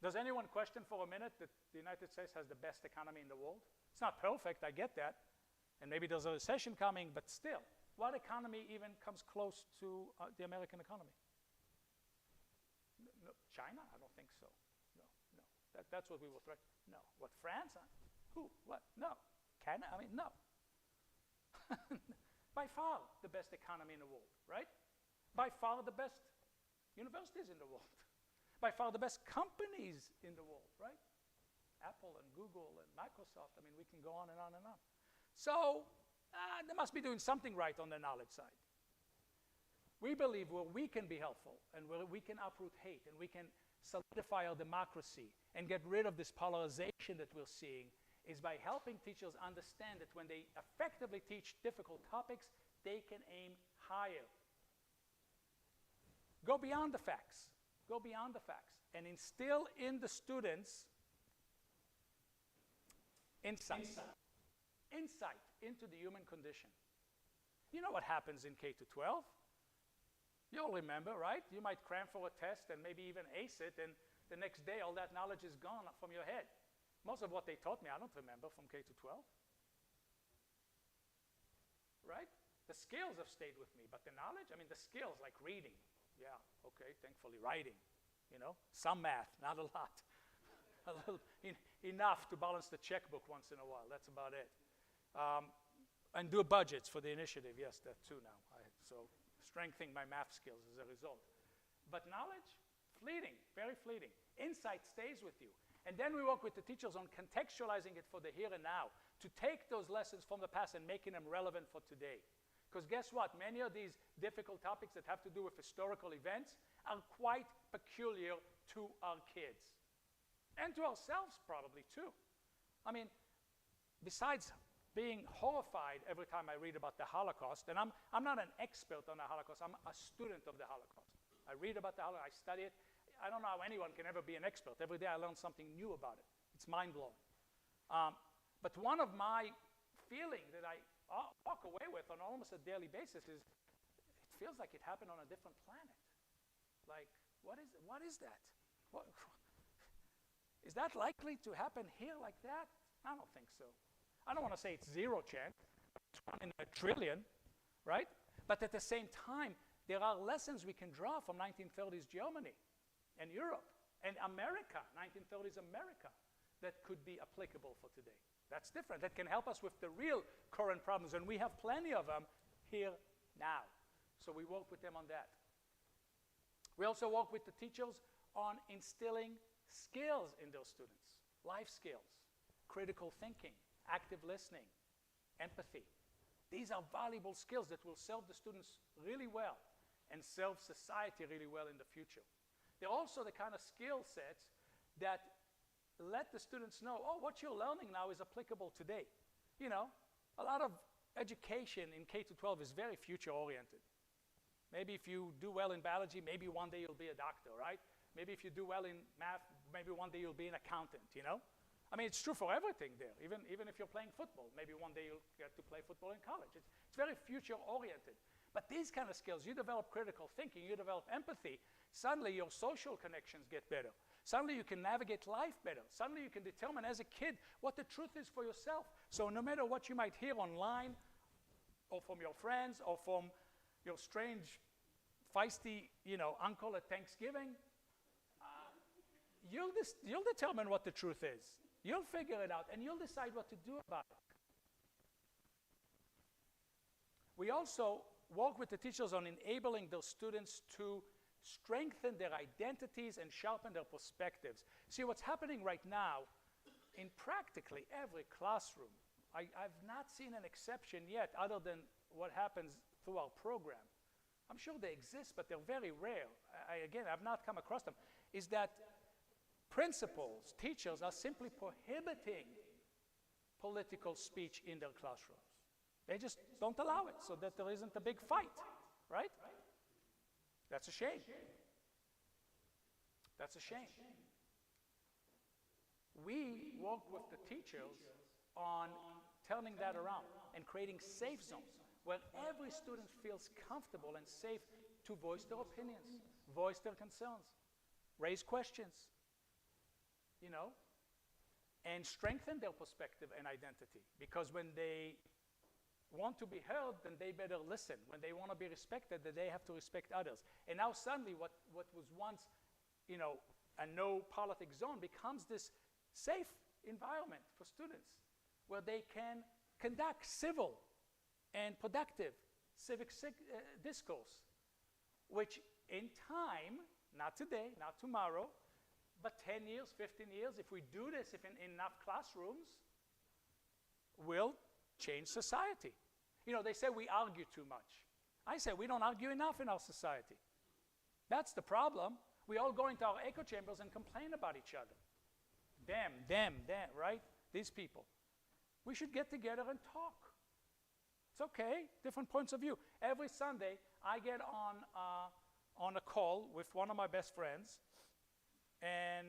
Does anyone question for a minute that the United States has the best economy in the world? It's not perfect, I get that. And maybe there's a recession coming, but still, what economy even comes close to the American economy? No, China? I don't think so. No. That's what we were threatening. No. What, France? Who? What? No. Canada? I mean, no. By far the best economy in the world, right? By far the best universities in the world. By far the best companies in the world, right? Apple and Google and Microsoft. I mean, we can go on and on and on. So they must be doing something right on the knowledge side. We believe where we can be helpful and where we can uproot hate and we can solidify our democracy and get rid of this polarization that we're seeing is by helping teachers understand that when they effectively teach difficult topics, they can aim higher. Go beyond the facts. Go beyond the facts and instill in the students insight into the human condition. You know what happens in K-12? You all remember, right? You might cram for a test and maybe even ace it, and the next day all that knowledge is gone from your head. Most of what they taught me, I don't remember from K-12. Right? The skills have stayed with me, but the knowledge, I mean, the skills like reading, yeah, okay, thankfully writing, some math, not a lot. A little, enough to balance the checkbook once in a while, that's about it. And do budgets for the initiative, yes, that too now. So strengthening my math skills as a result. But knowledge, fleeting, very fleeting. Insight stays with you. And then we work with the teachers on contextualizing it for the here and now, to take those lessons from the past and making them relevant for today. Because guess what? Many of these difficult topics that have to do with historical events are quite peculiar to our kids. And to ourselves probably too. I mean, besides being horrified every time I read about the Holocaust, and I'm not an expert on the Holocaust, I'm a student of the Holocaust. I read about the Holocaust, I study it. I don't know how anyone can ever be an expert. Every day I learn something new about it. It's mind-blowing. But one of my feelings that I walk away with on almost a daily basis is it feels like it happened on a different planet. Like, what is that? Is that likely to happen here like that? I don't think so. I don't want to say it's 0 chance. It's 1 in a trillion, right? But at the same time, there are lessons we can draw from 1930s Germany and Europe and America, 1930s America, that could be applicable for today. That's different. That can help us with the real current problems, and we have plenty of them here now. So we work with them on that. We also work with the teachers on instilling skills in those students, life skills, critical thinking, active listening, empathy. These are valuable skills that will serve the students really well and serve society really well in the future. They're also the kind of skill sets that let the students know, oh, what you're learning now is applicable today. A lot of education in K-12 is very future-oriented. Maybe if you do well in biology, maybe one day you'll be a doctor, right? Maybe if you do well in math, maybe one day you'll be an accountant, I mean, it's true for everything there. Even if you're playing football, maybe one day you'll get to play football in college. It's very future-oriented. But these kind of skills, you develop critical thinking, you develop empathy, suddenly your social connections get better. Suddenly you can navigate life better. Suddenly you can determine as a kid what the truth is for yourself. So no matter what you might hear online, or from your friends, or from your strange, feisty, uncle at Thanksgiving, you'll determine what the truth is. You'll figure it out, and you'll decide what to do about it. We also work with the teachers on enabling those students to strengthen their identities and sharpen their perspectives. See, what's happening right now in practically every classroom, I've not seen an exception yet other than what happens through our program. I'm sure they exist, but they're very rare. Again, I've not come across them. Is that principals, teachers are simply prohibiting political speech in their classrooms. They just don't allow it so that there isn't a big fight, right? That's a shame. That's a shame. We work with the teachers on turning that around and creating safe zones where every student feels comfortable and safe to voice their opinions, voice their concerns, raise questions, and strengthen their perspective and identity. Because when they want to be heard, then they better listen. When they want to be respected, then they have to respect others. And now suddenly what was once, a no politics zone becomes this safe environment for students where they can conduct civil and productive civic discourse, which in time, not today, not tomorrow, but 10 years, 15 years, if we do this in enough classrooms, will change society. They say we argue too much. I say we don't argue enough in our society. That's the problem. We all go into our echo chambers and complain about each other. Them, right? These people. We should get together and talk. It's okay, different points of view. Every Sunday, I get on a call with one of my best friends, and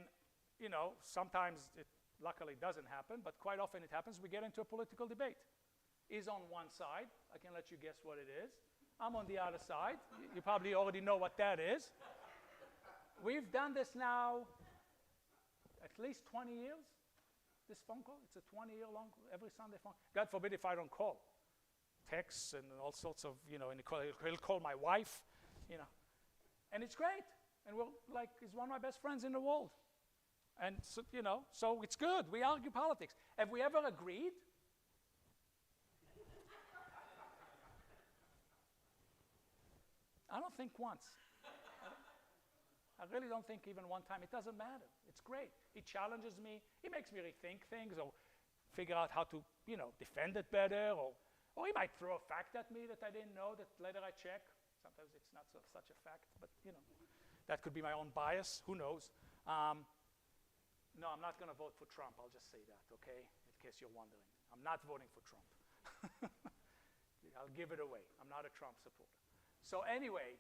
sometimes it luckily doesn't happen, but quite often it happens. We get into a political debate. He's on one side. I can let you guess what it is. I'm on the other side. You probably already know what that is. We've done this now at least 20 years, this phone call. It's a 20-year long, every Sunday phone. God forbid if I don't call. Texts and all sorts of, and he'll call my wife, And it's great. And he's one of my best friends in the world. And so, so it's good. We argue politics. Have we ever agreed? I don't think once. I really don't think even one time. It doesn't matter. It's great. He challenges me. He makes me rethink things or figure out how to, defend it better. Or he might throw a fact at me that I didn't know that later I check. Sometimes it's not such a fact, but, that could be my own bias. Who knows? No, I'm not going to vote for Trump. I'll just say that, okay? In case you're wondering. I'm not voting for Trump. I'll give it away. I'm not a Trump supporter. So anyway,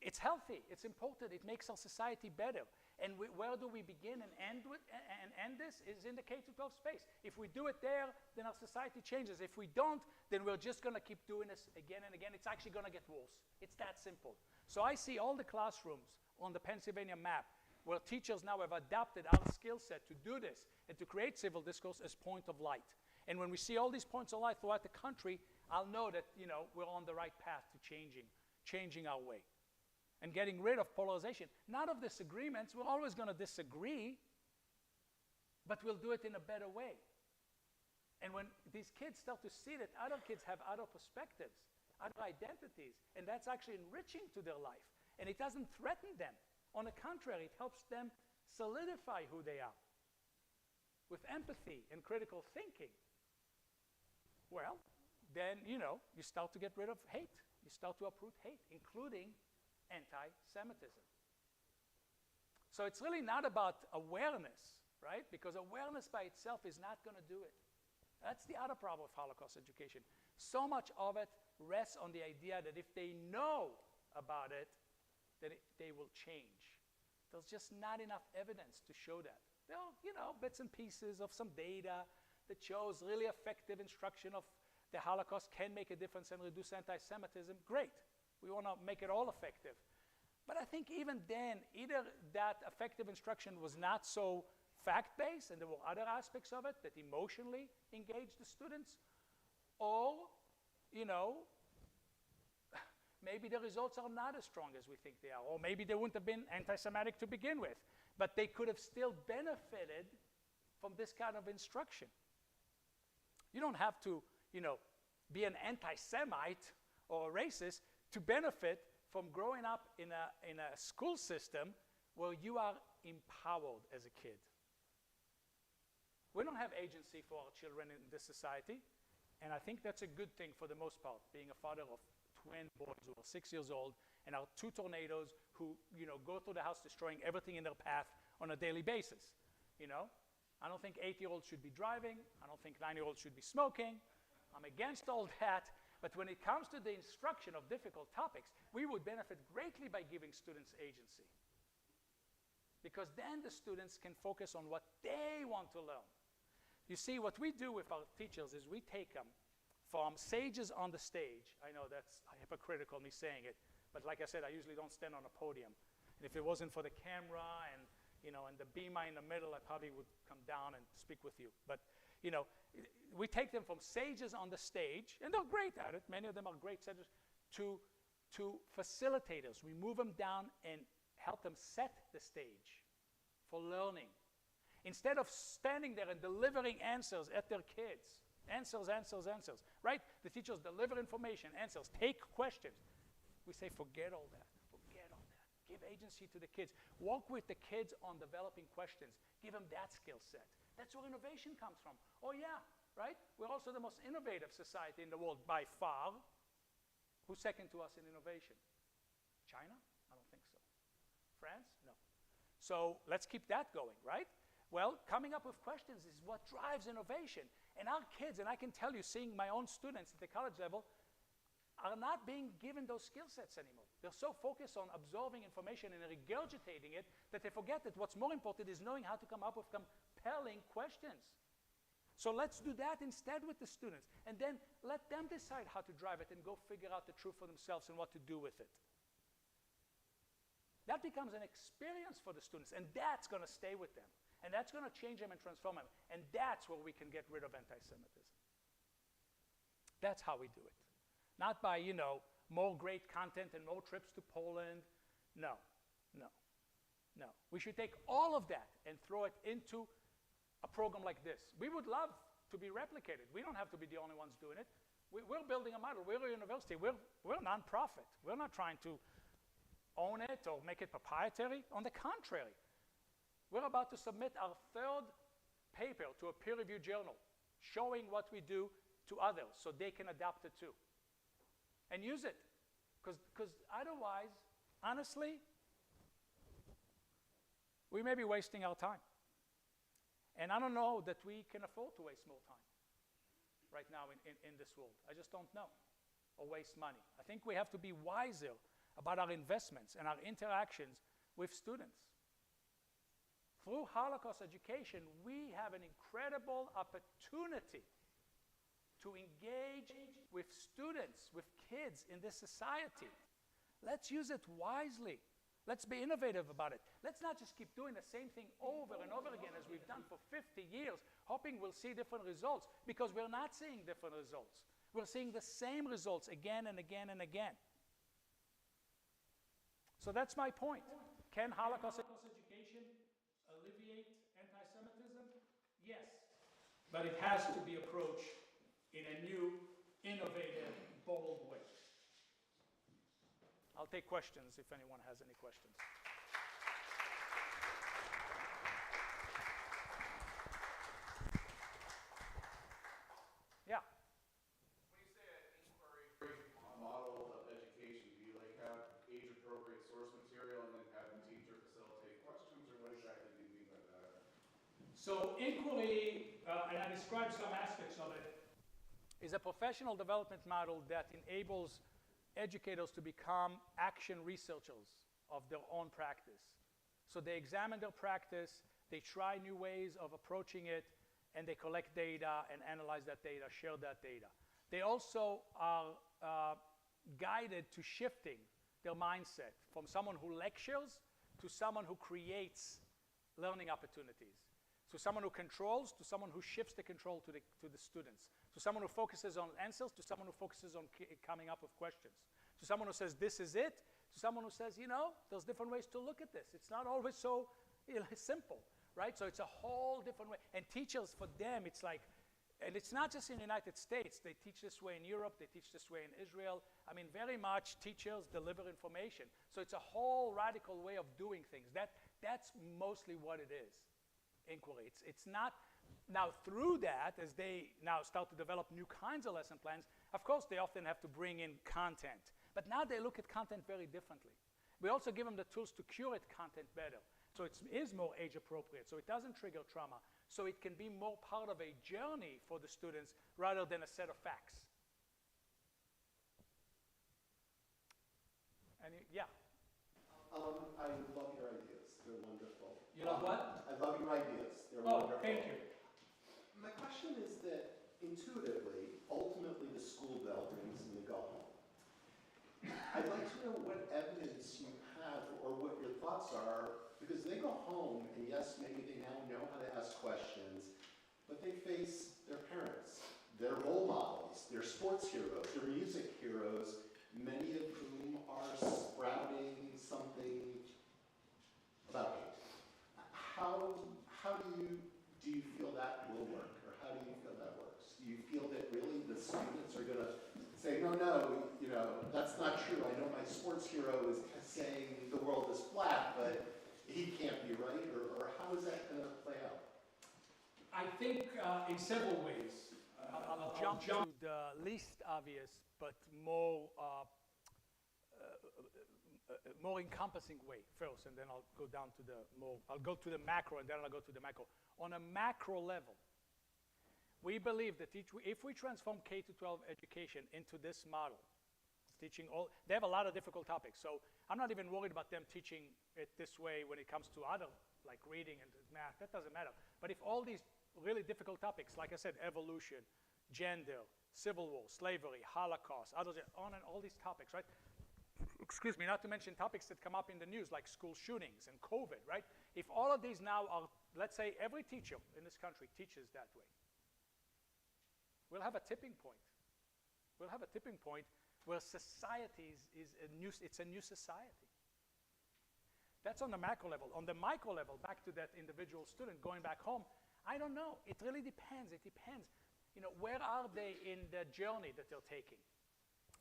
it's healthy. It's important. It makes our society better. And where do we begin and end this is in the K-12 space. If we do it there, then our society changes. If we don't, then we're just going to keep doing this again and again. It's actually going to get worse. It's that simple. So I see all the classrooms on the Pennsylvania map where teachers now have adapted our skill set to do this and to create civil discourse as point of light. And when we see all these points of light throughout the country, I'll know that we're on the right path to changing our way. And getting rid of polarization, not of disagreements. We're always going to disagree, but we'll do it in a better way. And when these kids start to see that other kids have other perspectives, other identities, and that's actually enriching to their life, and it doesn't threaten them. On the contrary, it helps them solidify who they are with empathy and critical thinking. Well, then, you start to get rid of hate. You start to uproot hate, including anti-Semitism. So it's really not about awareness, right? Because awareness by itself is not going to do it. That's the other problem with Holocaust education. So much of it rests on the idea that if they know about it, then they will change. There's just not enough evidence to show that. There are, bits and pieces of some data that shows really effective instruction of the Holocaust can make a difference and reduce anti-Semitism. Great. We want to make it all effective. But I think even then, either that effective instruction was not so fact-based and there were other aspects of it that emotionally engaged the students, or, maybe the results are not as strong as we think they are, or maybe they wouldn't have been anti-Semitic to begin with, but they could have still benefited from this kind of instruction. You don't have to, be an anti-Semite or a racist to benefit from growing up in a school system where you are empowered as a kid. We don't have agency for our children in this society, and I think that's a good thing for the most part, being a father of twin boys who are 6 years old and our 2 tornadoes who, go through the house destroying everything in their path on a daily basis, I don't think 8-year-olds should be driving. I don't think 9-year-olds should be smoking. I'm against all that. But when it comes to the instruction of difficult topics, we would benefit greatly by giving students agency. Because then the students can focus on what they want to learn. You see, what we do with our teachers is we take them from sages on the stage. I know that's hypocritical, me saying it. But like I said, I usually don't stand on a podium. And if it wasn't for the camera and the beamer in the middle, I probably would come down and speak with you. But, we take them from sages on the stage, and they're great at it. Many of them are great sages, to facilitators. We move them down and help them set the stage for learning. Instead of standing there and delivering answers at their kids, answers, right? The teachers deliver information, answers, take questions. We say, forget all that. Give agency to the kids. Work with the kids on developing questions. Give them that skill set. That's where innovation comes from. Oh yeah, right? We're also the most innovative society in the world by far. Who's second to us in innovation? China? I don't think so. France? No. So let's keep that going, right? Well, coming up with questions is what drives innovation. And our kids, and I can tell you, seeing my own students at the college level, are not being given those skill sets anymore. They're so focused on absorbing information and regurgitating it that they forget that what's more important is knowing how to come up with compelling questions. So let's do that instead with the students, and then let them decide how to drive it and go figure out the truth for themselves and what to do with it. That becomes an experience for the students, and that's going to stay with them, and that's going to change them and transform them, and that's where we can get rid of anti-Semitism. That's how we do it. Not by, more great content and more trips to Poland. No. We should take all of that and throw it into a program like this. We would love to be replicated. We don't have to be the only ones doing it. We're building a model. We're a university. We're a nonprofit. We're not trying to own it or make it proprietary. On the contrary, we're about to submit our 3rd paper to a peer-reviewed journal showing what we do to others so they can adapt it too. And use it, because otherwise, honestly, we may be wasting our time. And I don't know that we can afford to waste more time right now in this world. I just don't know, or waste money. I think we have to be wiser about our investments and our interactions with students. Through Holocaust education, we have an incredible opportunity to engage with students, with kids in this society. Let's use it wisely. Let's be innovative about it. Let's not just keep doing the same thing over and over again as we've done for 50 years, hoping we'll see different results, because we're not seeing different results. We're seeing the same results again and again and again. So that's my point. Can Holocaust education alleviate anti-Semitism? Yes. But it has to be approached in a new, innovative, bold way. I'll take questions if anyone has any questions. Yeah. When you say an inquiry model of education, do you have age-appropriate source material and then have the teacher facilitate questions, or what exactly do you mean by that? So inquiry, and I described some aspects of it, is a professional development model that enables educators to become action researchers of their own practice. So they examine their practice, they try new ways of approaching it, and they collect data and analyze that data, share that data. They also are guided to shifting their mindset from someone who lectures to someone who creates learning opportunities. To someone who controls, to someone who shifts the control to the students. To someone who focuses on answers, to someone who focuses on coming up with questions. To someone who says, this is it, to someone who says, there's different ways to look at this. It's not always so simple, right? So it's a whole different way. And teachers, for them, it's like, and it's not just in the United States. They teach this way in Europe. They teach this way in Israel. I mean, very much teachers deliver information. So it's a whole radical way of doing things. That's mostly what it is. inquiry. It's not, now through that, as they now start to develop new kinds of lesson plans, of course they often have to bring in content. But now they look at content very differently. We also give them the tools to curate content better. So it is more age appropriate, so it doesn't trigger trauma. So it can be more part of a journey for the students rather than a set of facts. Yeah? I love your ideas. They're wonderful. You love what? I love your ideas. They're Oh, wonderful. thank you. My question is that intuitively, ultimately the school bell rings and you go home. I'd like to know what evidence you have or what your thoughts are, because they go home and yes, maybe they now know how to ask questions, but they face their parents, their role models, their sports heroes, their music heroes, many of whom are sprouting something about hate. How do you feel that will work, or how do you feel that works? Do you feel that really the students are going to say, no, you know, that's not true. I know my sports hero is saying the world is flat, but he can't be right, or how is that going to play out? I think in several ways. I'll jump to the least obvious, but more more encompassing way first, and then I'll go down to the more, I'll go to the macro, and then I'll go to the macro. On a macro level, we believe that if we transform K-12 education into this model, teaching all, they have a lot of difficult topics, so I'm not even worried about them teaching it this way when it comes to other, like reading and math, that doesn't matter. But if all these really difficult topics, like I said, evolution, gender, civil war, slavery, Holocaust, others, on and all these topics, right? Excuse me, not to mention topics that come up in the news, like school shootings and COVID, right? If all of these now are, let's say every teacher in this country teaches that way, we'll have a tipping point. We'll have a tipping point where society it's a new society. That's on the macro level. On the micro level, back to that individual student going back home, I don't know. It really depends. It depends. You know, where are they in the journey that they're taking?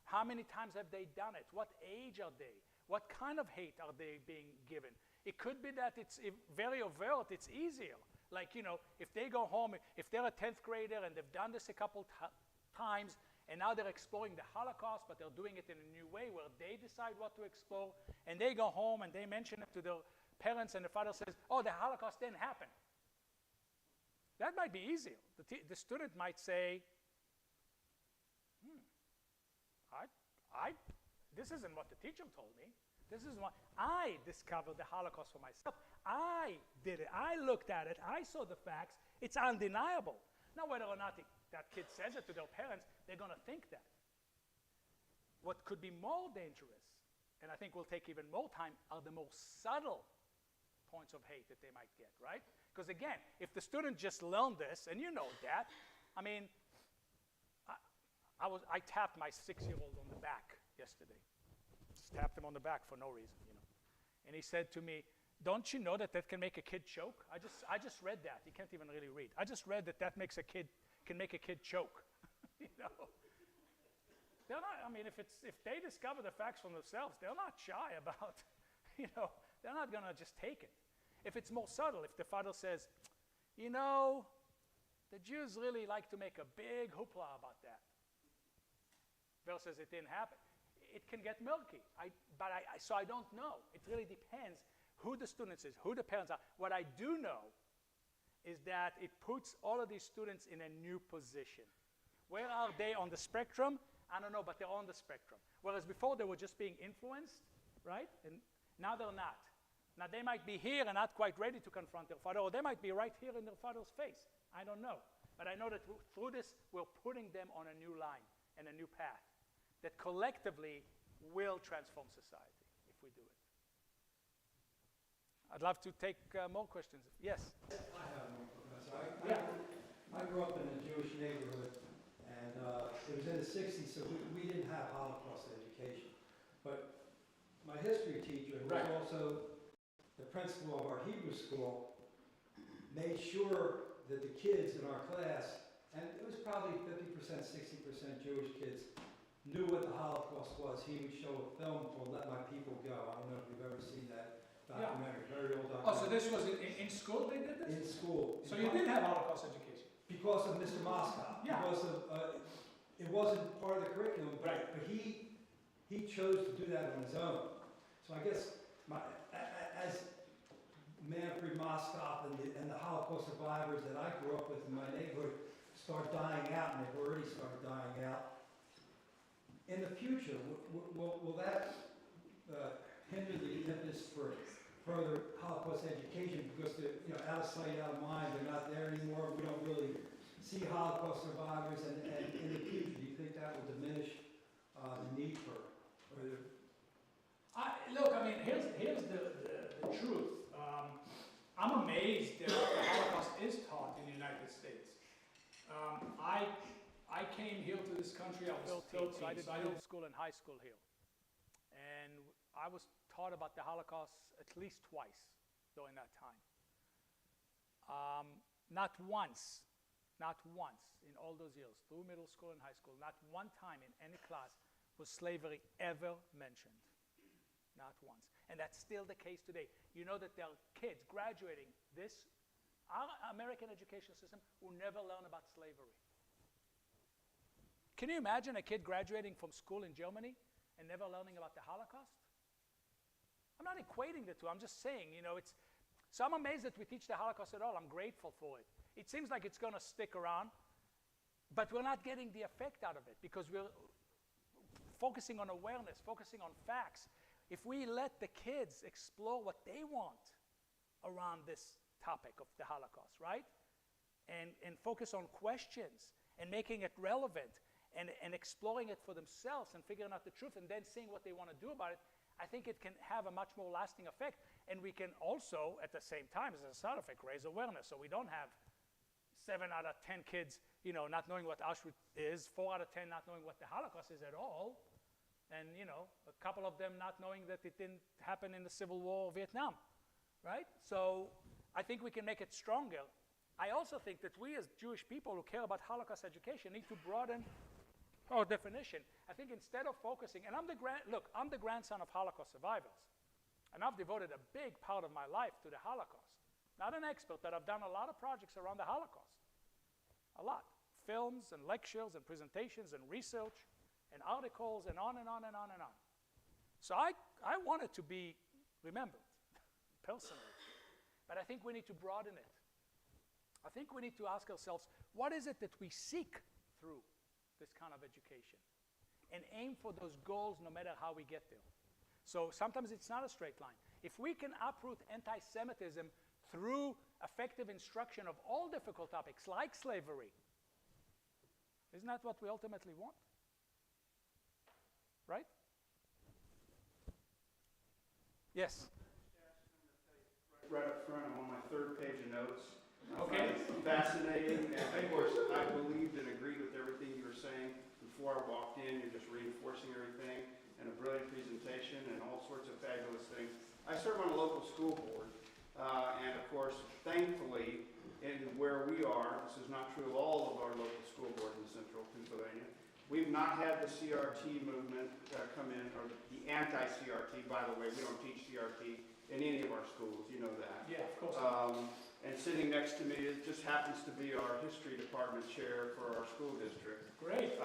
How many times have they done it? What age are they? What kind of hate are they being given? It could be that it's very overt, it's easier. Like, you know, if they go home, if they're a 10th grader and they've done this a couple times, and now they're exploring the Holocaust, but they're doing it in a new way where they decide what to explore, and they go home and they mention it to their parents, and the father says, oh, the Holocaust didn't happen. That might be easier. The student might say, this isn't what the teacher told me. This is what I discovered the Holocaust for myself. I did it. I looked at it. I saw the facts. It's undeniable. Now, whether or not that kid says it to their parents, they're going to think that. What could be more dangerous, and I think will take even more time, are the more subtle points of hate that they might get, right? Because again, if the student just learned this, and you know that, I mean, I tapped my 6-year-old on the back yesterday. Just tapped him on the back for no reason, you know. And he said to me, don't you know that can make a kid choke? I just read that. He can't even really read. I just read that makes a kid, can make a kid choke, you know. They're not, I mean, if they discover the facts for themselves, they're not shy about, you know, they're not gonna just take it. If it's more subtle, if the father says, you know, the Jews really like to make a big hoopla about that, versus it didn't happen, it can get murky. So I don't know. It really depends who the students is, who the parents are. What I do know is that it puts all of these students in a new position. Where are they on the spectrum? I don't know, but they're on the spectrum. Whereas before they were just being influenced, right? And now they're not. Now they might be here and not quite ready to confront their father, or they might be right here in their father's face. I don't know. But I know that through this, we're putting them on a new line and a new path that collectively will transform society if we do it. I'd love to take more questions. Yes? I have one, Professor. I grew up in a Jewish neighborhood, and it was in the 60s, so we didn't have Holocaust education. But my history teacher, who was also the principal of our Hebrew school, made sure that the kids in our class, and it was probably 50%, 60% Jewish kids, knew what the Holocaust was. He would show a film called Let My People Go. I don't know if you've ever seen that. documentary, very old Oh, so documentary. this was in school they did this? In school. So you did have Holocaust education? Because of Mr. Moscow. Yeah. Because of, it wasn't part of the curriculum, Right. but he chose to do that on his own. So I guess as Manfred Moscow and the Holocaust survivors that I grew up with in my neighborhood start dying out, and they've already started dying out, in the future, will that hinder the impetus for further Holocaust education because they're, out of sight, out of mind, they're not there anymore, we don't really see Holocaust survivors, and in the future, do you think that will diminish the need for, or the... Look, I mean, here's the truth. I'm amazed that the Holocaust is taught in the United States. I came here to this country, I was 13, So I did middle school and high school here. And I was taught about the Holocaust at least twice during that time. Not once in all those years, through middle school and high school, not one time in any class was slavery ever mentioned. Not once. And that's still the case today. You know that there are kids graduating our American education system will never learn about slavery. Can you imagine a kid graduating from school in Germany and never learning about the Holocaust? I'm not equating the two, I'm just saying, so I'm amazed that we teach the Holocaust at all. I'm grateful for it. It seems like it's going to stick around, but we're not getting the effect out of it because we're focusing on awareness, focusing on facts. If we let the kids explore what they want around this topic of the Holocaust, right? And focus on questions and making it relevant and exploring it for themselves and figuring out the truth and then seeing what they want to do about it, I think it can have a much more lasting effect. And we can also, at the same time, as a side effect, raise awareness. So we don't have 7 out of 10 kids, not knowing what Auschwitz is, 4 out of 10 not knowing what the Holocaust is at all, and, a couple of them not knowing that it didn't happen in the Civil War of Vietnam, right? So I think we can make it stronger. I also think that we as Jewish people who care about Holocaust education need to broaden our definition. I think instead of focusing, and I'm the grandson of Holocaust survivors, and I've devoted a big part of my life to the Holocaust. Not an expert, but I've done a lot of projects around the Holocaust. A lot. Films and lectures and presentations and research and articles and on and on and on and on. So I want it to be remembered, personally. But I think we need to broaden it. I think we need to ask ourselves, what is it that we seek through this kind of education? And aim for those goals no matter how we get there. So sometimes it's not a straight line. If we can uproot anti-Semitism through effective instruction of all difficult topics like slavery, isn't that what we ultimately want? Right? Yes? Right up front, I'm on my 3rd page of notes. Okay. It's fascinating, and of course, I believed and agreed with everything you were saying before I walked in. You're just reinforcing everything, and a brilliant presentation, and all sorts of fabulous things. I serve on a local school board, and of course, thankfully, in where we are, this is not true of all of our local school boards in central Pennsylvania, we've not had the CRT movement come in, or the anti-CRT. By the way, we don't teach CRT in any of our schools, you know that. Yeah, of course. And sitting next to me, it just happens to be our history department chair for our school district. Great.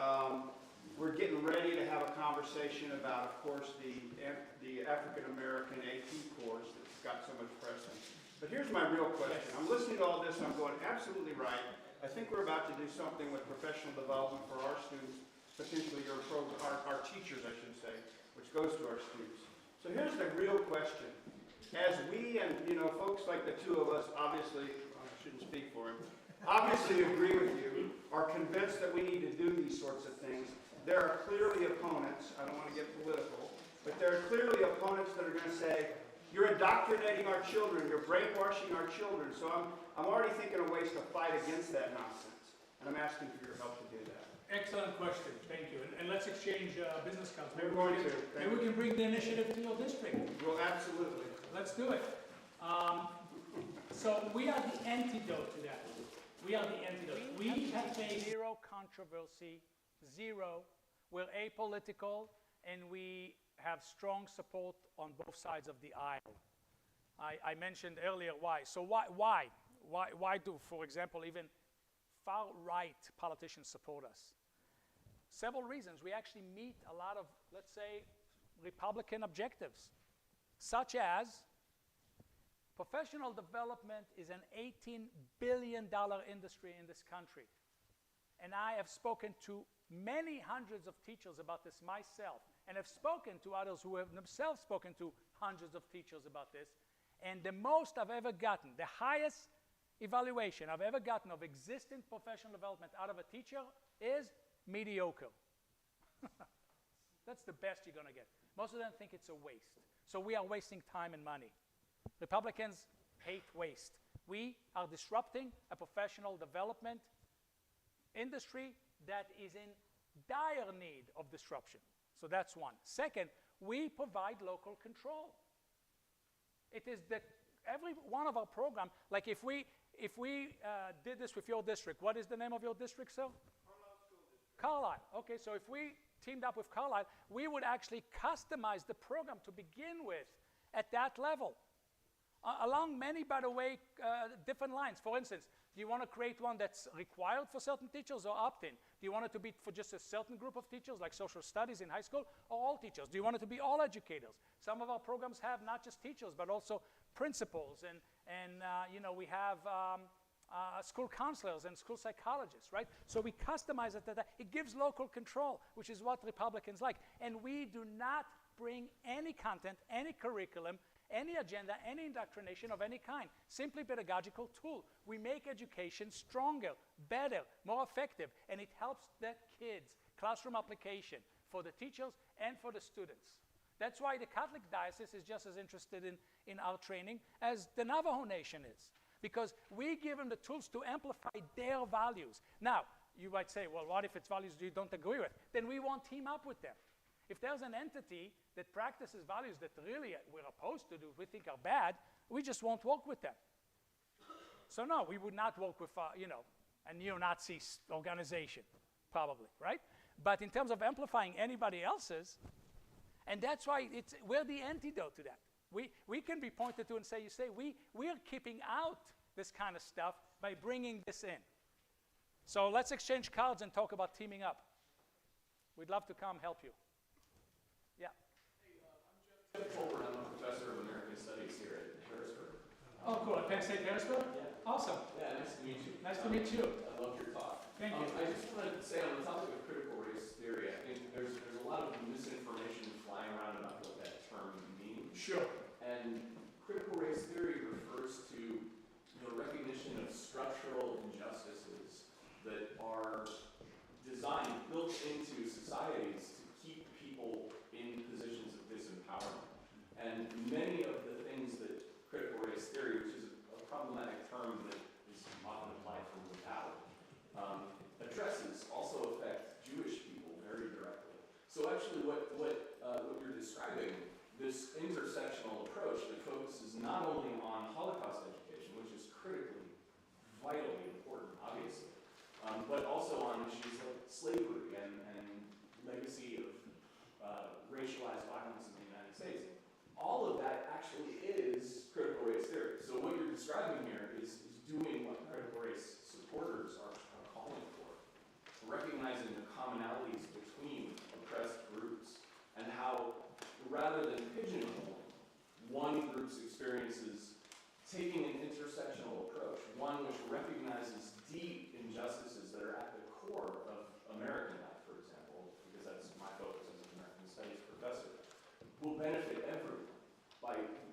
We're getting ready to have a conversation about, of course, the African-American AP course that's got so much precedent. But here's my real question. I'm listening to all this and I'm going, absolutely right. I think we're about to do something with professional development for our students, potentially our teachers, I should say, which goes to our students. So here's the real question. As we and, folks like the two of us, obviously, I shouldn't speak for him, obviously agree with you, are convinced that we need to do these sorts of things. There are clearly opponents, I don't want to get political, but there are clearly opponents that are going to say, you're indoctrinating our children, you're brainwashing our children. So I'm already thinking of ways to fight against that nonsense. And I'm asking for your help to do that. Excellent question. Thank you. And let's exchange business cards. We're going to. Maybe we can bring the initiative to your district. Well, absolutely. Let's do it. So we are the antidote to that. We are the antidote. We have faced zero controversy, zero. We're apolitical, and we have strong support on both sides of the aisle. I mentioned earlier why. So why do, for example, even far-right politicians support us? Several reasons. We actually meet a lot of, let's say, Republican objectives, such as professional development is an $18 billion industry in this country. And I have spoken to many hundreds of teachers about this myself, and have spoken to others who have themselves spoken to hundreds of teachers about this. And the most I've ever gotten, the highest evaluation I've ever gotten of existing professional development out of a teacher is mediocre. That's the best you're going to get. Most of them think it's a waste. So we are wasting time and money. Republicans hate waste. We are disrupting a professional development industry that is in dire need of disruption. So that's one. Second, we provide local control. It is that every one of our programs, like if we did this with your district, what is the name of your district, sir? Carlisle. Okay, so if we teamed up with Carlisle, we would actually customize the program to begin with at that level. Along many, by the way, different lines. For instance, do you want to create one that's required for certain teachers or opt-in? Do you want it to be for just a certain group of teachers, like social studies in high school, or all teachers? Do you want it to be all educators? Some of our programs have not just teachers, but also principals, and you know, we have school counselors and school psychologists, right? So we customize it. It gives local control, which is what Republicans like. And we do not bring any content, any curriculum, any agenda, any indoctrination of any kind. Simply pedagogical tool. We make education stronger, better, more effective, and it helps the kids. Classroom application for the teachers and for the students. That's why the Catholic diocese is just as interested in our training as the Navajo Nation is, because we give them the tools to amplify their values. Now, you might say, well, what if it's values you don't agree with? Then we won't team up with them. If there's an entity that practices values that really we're opposed to do, we think are bad, we just won't work with them. So no, we would not work with, you know, a neo-Nazi organization, probably, right? But in terms of amplifying anybody else's, and that's why we're the antidote to that. We can be pointed to and say, we're keeping out this kind of stuff by bringing this in. So let's exchange cards and talk about teaming up. We'd love to come help you. Yeah. Hey, I'm Jeff Colbert. I'm a professor of American Studies here at Harrisburg. Oh, cool. At Penn State, Harrisburg? Yeah. Awesome. Yeah, nice to meet you. Nice to meet you. I loved your talk. Thank you. I just wanted to say on the topic of critical race theory, I think there's a lot of misinformation flying around about what that term means. Sure. And critical race theory refers to the recognition of structural injustices that are designed, built into societies to keep people in positions of disempowerment. And many of the things that critical race theory, which is a problematic term that is often applied from without, addresses, also affect Jewish people very directly. So actually what you're describing, this intersectional approach that focuses not only on Holocaust education, which is critically, vitally important, obviously, but also on issues like slavery and legacy of racialized violence in the United States. All of that actually is critical race theory. So what you're describing here is doing what critical race supporters are calling for, recognizing the commonalities between oppressed groups and how, rather than pigeonholing one group's experiences, taking an intersectional approach, one which recognizes deep injustices that are at the core of American life, for example, because that's my focus as an American Studies professor, will benefit everyone.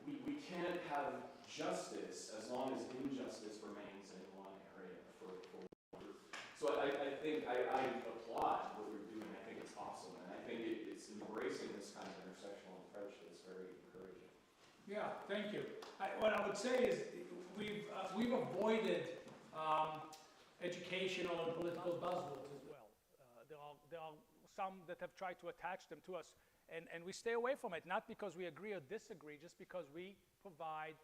We can't have justice as long as injustice remains in one area for one group. So I think I applaud what you're doing. I think it's awesome, and I think it's embracing this kind of intersectional approach that's very encouraging. Yeah, thank you. What I would say is we've avoided educational and political buzzwords as well. There are some that have tried to attach them to us, and we stay away from it, not because we agree or disagree, just because we provide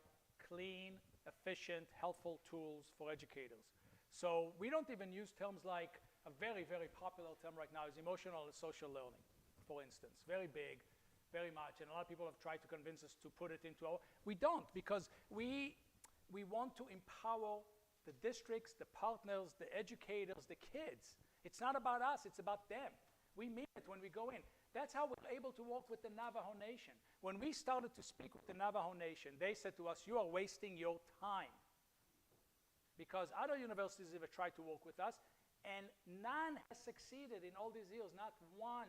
clean, efficient, helpful tools for educators. So we don't even use terms like, a very, very popular term right now is emotional and social learning, for instance. Very big. very much, and a lot of people have tried to convince us to put it into our, we don't, because we want to empower the districts, the partners, the educators, the kids. It's not about us, it's about them. We mean it when we go in. That's how we're able to work with the Navajo Nation. When we started to speak with the Navajo Nation, they said to us, you are wasting your time. Because other universities have tried to work with us, and none has succeeded in all these years, not one.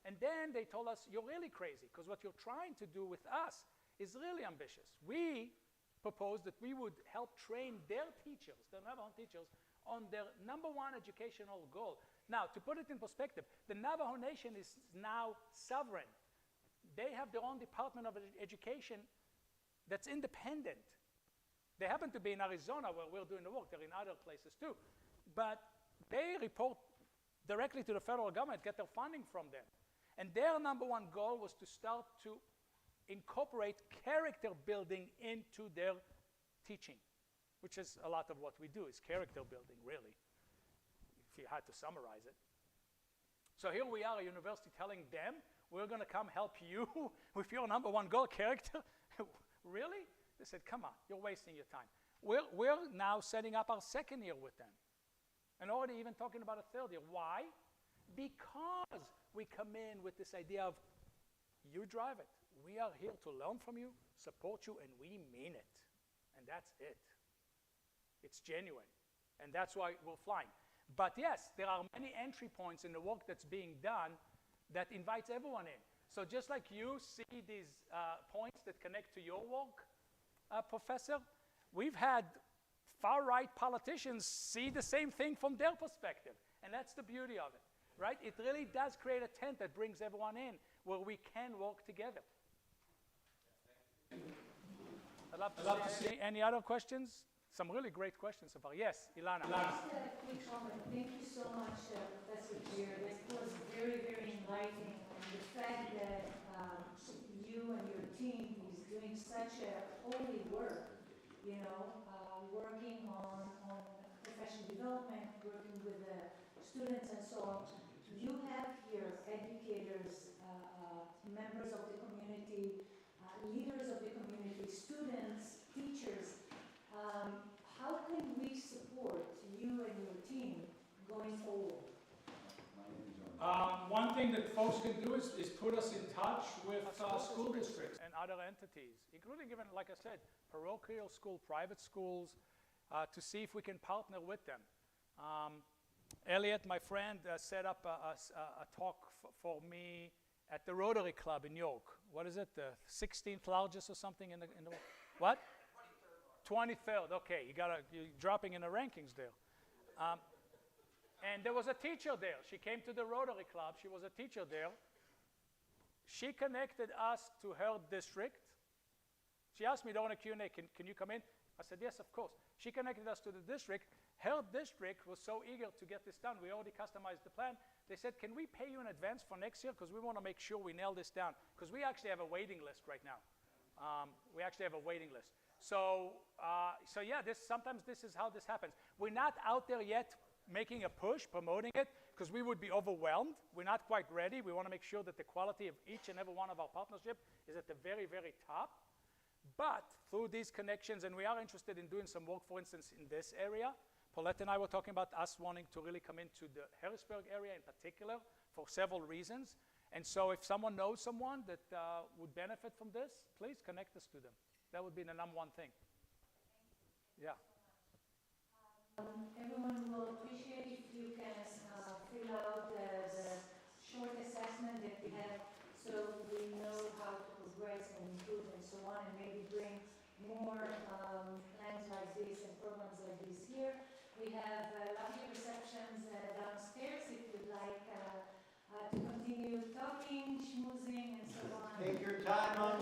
And then they told us, you're really crazy, because what you're trying to do with us is really ambitious. We proposed that we would help train their teachers, the Navajo teachers, on their number one educational goal. Now, to put it in perspective, the Navajo Nation is now sovereign. They have their own Department of Education that's independent. They happen to be in Arizona where we're doing the work. They're in other places too. But they report directly to the federal government, get their funding from them. And their number one goal was to start to incorporate character building into their teaching, which is a lot of what we do, is character building, really, if you had to summarize it. So here we are, a university telling them, we're going to come help you with your number one goal, character. Really? They said, come on, you're wasting your time. We're now setting up our second year with them, and already even talking about a third year. Why? Because we come in with this idea of, you drive it. We are here to learn from you, support you, and we mean it. And that's it. It's genuine. And that's why we're flying. But yes, there are many entry points in the work that's being done that invites everyone in. So just like you see these points that connect to your work, Professor, we've had far-right politicians see the same thing from their perspective. And that's the beauty of it. Right? It really does create a tent that brings everyone in where we can work together. I'd love to see any other questions? Some really great questions so far. Yes, Ilana. Just a quick comment. Thank you so much, Professor Dvir. This was very, very enlightening. And the fact that you and your team is doing such a holy work, you know, working on professional development, working with the students and so on. You have here educators, members of the community, leaders of the community, students, teachers. How can we support you and your team going forward? One thing that folks can do is put us in touch with school districts and other entities, including even, like I said, parochial school, private schools, to see if we can partner with them. Elliot, my friend, set up a talk for me at the Rotary Club in York. What is it, the 16th largest or something in the what? 23rd. Okay, you're dropping in the rankings there. And there was a teacher there. She came to the Rotary Club. She was a teacher there. She connected us to her district. She asked me during a Q&A, can you come in? I said, yes, of course. She connected us to the district. Her district was so eager to get this done. We already customized the plan. They said, can we pay you in advance for next year? Because we want to make sure we nail this down. Because we actually have a waiting list right now. We actually have a waiting list. So yeah, sometimes this is how this happens. We're not out there yet making a push, promoting it, because we would be overwhelmed. We're not quite ready. We want to make sure that the quality of each and every one of our partnership is at the very, very top. But through these connections, and we are interested in doing some work, for instance, in this area. Paulette and I were talking about us wanting to really come into the Harrisburg area in particular for several reasons. And so if someone knows someone that would benefit from this, please connect us to them. That would be the number one thing. Yeah. Everyone will appreciate if you can fill out the short assessment that we have so we know how to progress and improve and so on, and maybe bring more plans like this and programs like this here. We have lovely receptions downstairs if you'd like to continue talking, schmoozing, and so on. Take your time on